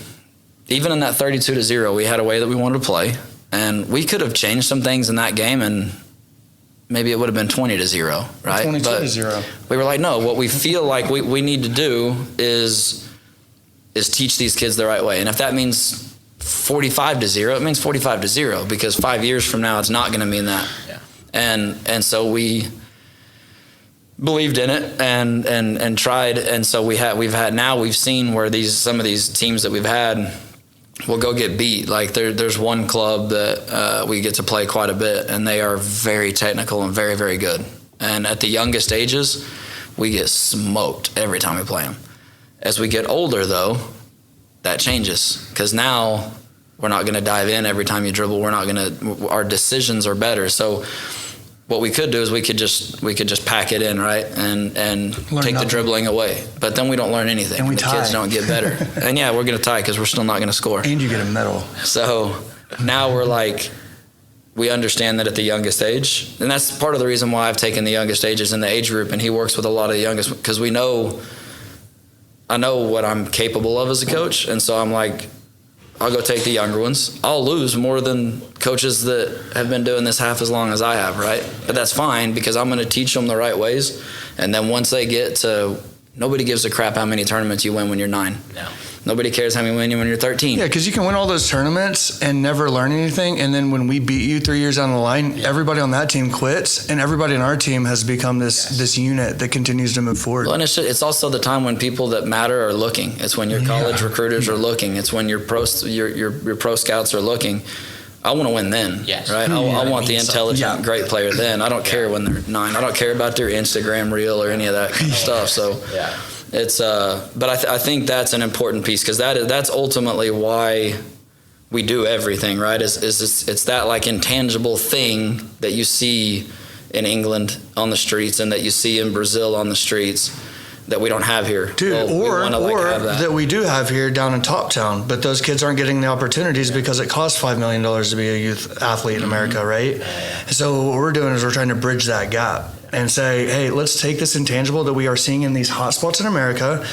even in that 32-0, we had a way that we wanted to play, and we could have changed some things in that game, and maybe it would have been 20-0, right? 22-0. We were like, no, what we feel like we need to do is teach these kids the right way. And if that means 45-0, it means 45-0, because 5 years from now, it's not going to mean that. Yeah. And so we believed in it and tried. And so we've seen where some of these teams that we've had will go get beat. Like, there's one club that we get to play quite a bit, and they are very technical and very, very good. And at the youngest ages, we get smoked every time we play them. As we get older, though, that changes, because now we're not going to dive in every time you dribble. Our decisions are better. So what we could do is we could just pack it in, right, and take the dribbling away. But then we don't learn anything. And the kids don't get better. And we're gonna tie because we're still not gonna score. And you get a medal. So now we're like, we understand that at the youngest age, and that's part of the reason why I've taken the youngest ages in the age group, and he works with a lot of the youngest because I know what I'm capable of as a coach, and so I'm like, I'll go take the younger ones. I'll lose more than coaches that have been doing this half as long as I have, right? But that's fine because I'm going to teach them the right ways. And then once they get to, nobody gives a crap how many tournaments you win when you're 9. No. Nobody cares how many win you when you're 13. Yeah, because you can win all those tournaments and never learn anything. And then when we beat you 3 years down the line, everybody on that team quits. And everybody on our team has become this unit that continues to move forward. Well, and it's also the time when people that matter are looking. It's when your college recruiters are looking. It's when your pro scouts are looking. I want to win then, right? I want the intelligent, great player then. I don't care when they're 9. I don't care about their Instagram reel or any of that kind of stuff. So it's, but I think that's an important piece because that's ultimately why we do everything, right? It's that like intangible thing that you see in England on the streets and that you see in Brazil on the streets that we don't have here. Dude, or that we do have here down in Top Town, but those kids aren't getting the opportunities because it costs $5 million to be a youth athlete in America, right? So what we're doing is we're trying to bridge that gap and say, hey, let's take this intangible that we are seeing in these hot spots in America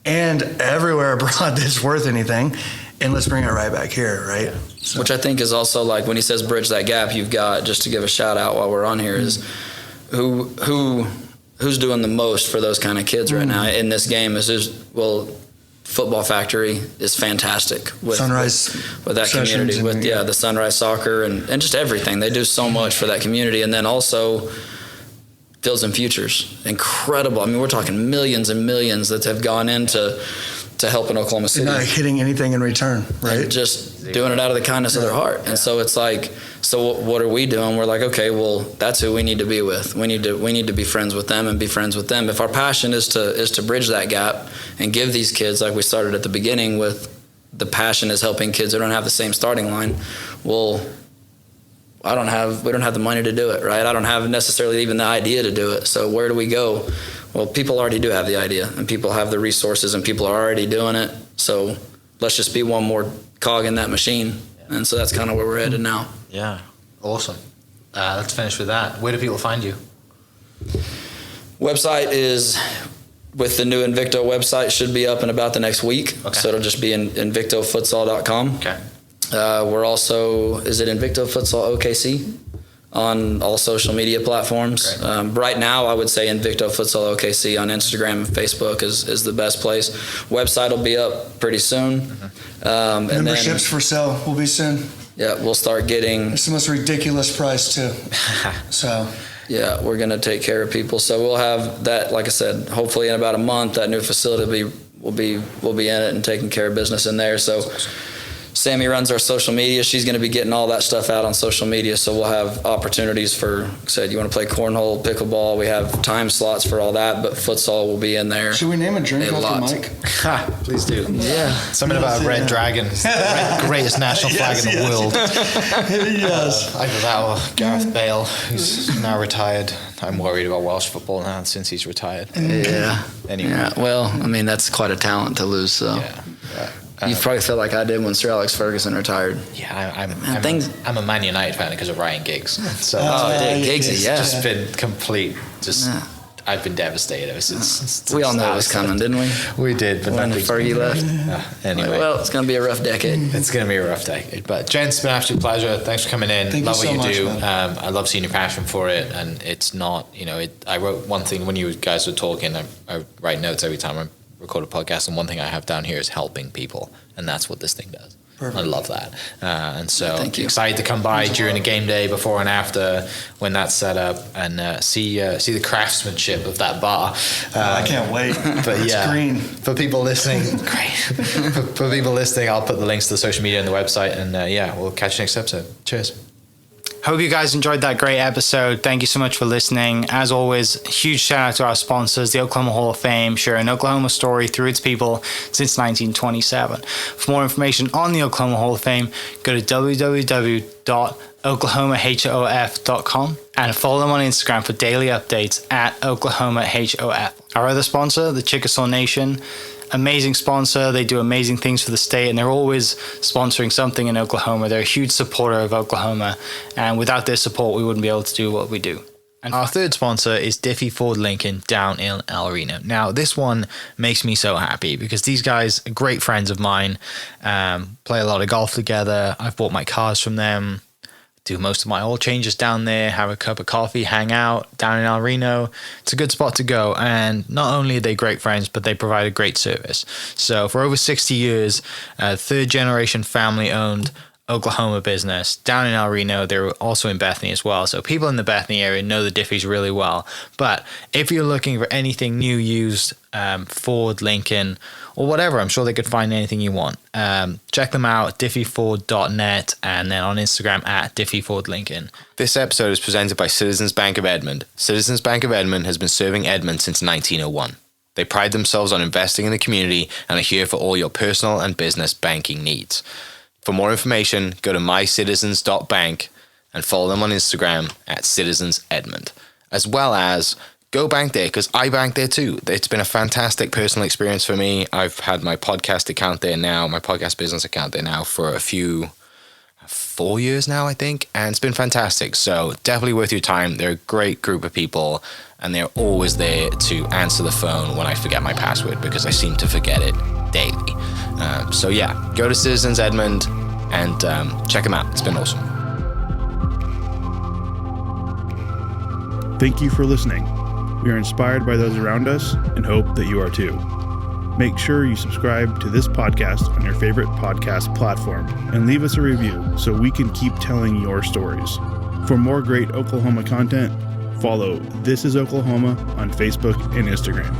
and everywhere abroad that's worth anything, and let's bring it right back here, right? So. Which I think is also like when he says bridge that gap, you've got, just to give a shout out while we're on here, is who's doing the most for those kind of kids right now in this game Football Factory is fantastic with that community, with the Sunrise Soccer and just everything. They do so much for that community. And then also Fields and Futures, incredible. I mean, we're talking millions and millions that have gone into helping Oklahoma City. Not hitting anything in return, right? And just doing it out of the kindness of their heart. And so it's like, so what are we doing? We're like, okay, well, that's who we need to be with. We need to be friends with them and be friends with them. If our passion is to bridge that gap and give these kids, like we started at the beginning with, the passion is helping kids that don't have the same starting line. Well, we don't have the money to do it, right? I don't have necessarily even the idea to do it. So where do we go? Well, people already do have the idea, and people have the resources, and people are already doing it. So let's just be one more cog in that machine. And so that's kind of where we're headed now. Yeah, awesome. Let's finish with that. Where do people find you? Website is, with the new Invicto website, should be up in about the next week. Okay. So it'll just be in invictofutsal.com. Okay. We're also, is it Invicto Futsal OKC? On all social media platforms. Right now, I would say Invicto Futsal OKC on Instagram and Facebook is the best place. Website will be up pretty soon. And memberships for sale will be soon. Yeah, we'll start getting. It's the most ridiculous price too. So. Yeah, we're going to take care of people. So we'll have that, like I said, hopefully in about a month, that new facility will be in it and taking care of business in there. So. Sammy runs our social media. She's going to be getting all that stuff out on social media, so we'll have opportunities for, like I said, you want to play cornhole, pickleball. We have time slots for all that, but futsal will be in there. Should we name a drink after Mike? Please do. Yeah. Something about Red Dragon, the greatest national flag in the world. Yes. Either that or Gareth Bale, who's now retired. I'm worried about Welsh football now since he's retired. Yeah. Anyway. Yeah. Well, I mean, that's quite a talent to lose, so. Yeah. You probably feel like I did when Sir Alex Ferguson retired. Yeah, I'm a Man United fan because of Ryan Giggs. So Giggsy, yeah. It's just been complete. I've been devastated ever since. We all knew it was coming, didn't we? We did, but when Fergie left. Anyway, well, it's going to be a rough decade. It's going to be a rough decade. But gents, it's been an absolute pleasure. Thanks for coming in. Love what you do. I love seeing your passion for it, and it's not. I wrote one thing when you guys were talking. I write notes every time I record a podcast, and one thing I have down here is helping people, and that's what this thing does. Perfect. I love that. And so excited to come by during a game day, before and after, when that's set up, and see the craftsmanship of that bar. I can't wait. But it's green. For people listening, great. For people listening, I'll put the links to the social media and the website, and we'll catch you next episode. Cheers. Hope you guys enjoyed that great episode. Thank you so much for listening. As always, huge shout out to our sponsors, the Oklahoma Hall of Fame, sharing Oklahoma story through its people since 1927. For more information on the Oklahoma Hall of Fame, go to www.oklahomahof.com and follow them on Instagram for daily updates at oklahomahof. Our other sponsor, the Chickasaw Nation, amazing sponsor. They do amazing things for the state, and they're always sponsoring something in Oklahoma. They're a huge supporter of Oklahoma, and without their support, we wouldn't be able to do what we do. And our third sponsor is Diffie Ford Lincoln down in El Reno. Now, this one makes me so happy because these guys are great friends of mine, play a lot of golf together. I've bought my cars from them, do most of my oil changes down there, have a cup of coffee, hang out down in El Reno. It's a good spot to go. And not only are they great friends, but they provide a great service. So for over 60 years, third generation family owned Oklahoma business down in El Reno. They're also in Bethany as well. So people in the Bethany area know the Diffies really well. But if you're looking for anything new, used, Ford, Lincoln, or whatever, I'm sure they could find anything you want. Check them out, diffieford.net, and then on Instagram at diffiefordlincoln. This episode is presented by Citizens Bank of Edmond. Citizens Bank of Edmond has been serving Edmond since 1901. They pride themselves on investing in the community and are here for all your personal and business banking needs. For more information, go to mycitizens.bank and follow them on Instagram at citizensedmond, as well as go bank there, because I bank there too. It's been a fantastic personal experience for me. I've had my podcast account there now, my podcast business account there now for 4 years now, I think, and it's been fantastic. So definitely worth your time. They're a great group of people, and they're always there to answer the phone when I forget my password, because I seem to forget it daily. So yeah, go to Citizens Edmond and check them out. It's been awesome. Thank you for listening. We are inspired by those around us and hope that you are too. Make sure you subscribe to this podcast on your favorite podcast platform and leave us a review so we can keep telling your stories. For more great Oklahoma content, follow This Is Oklahoma on Facebook and Instagram.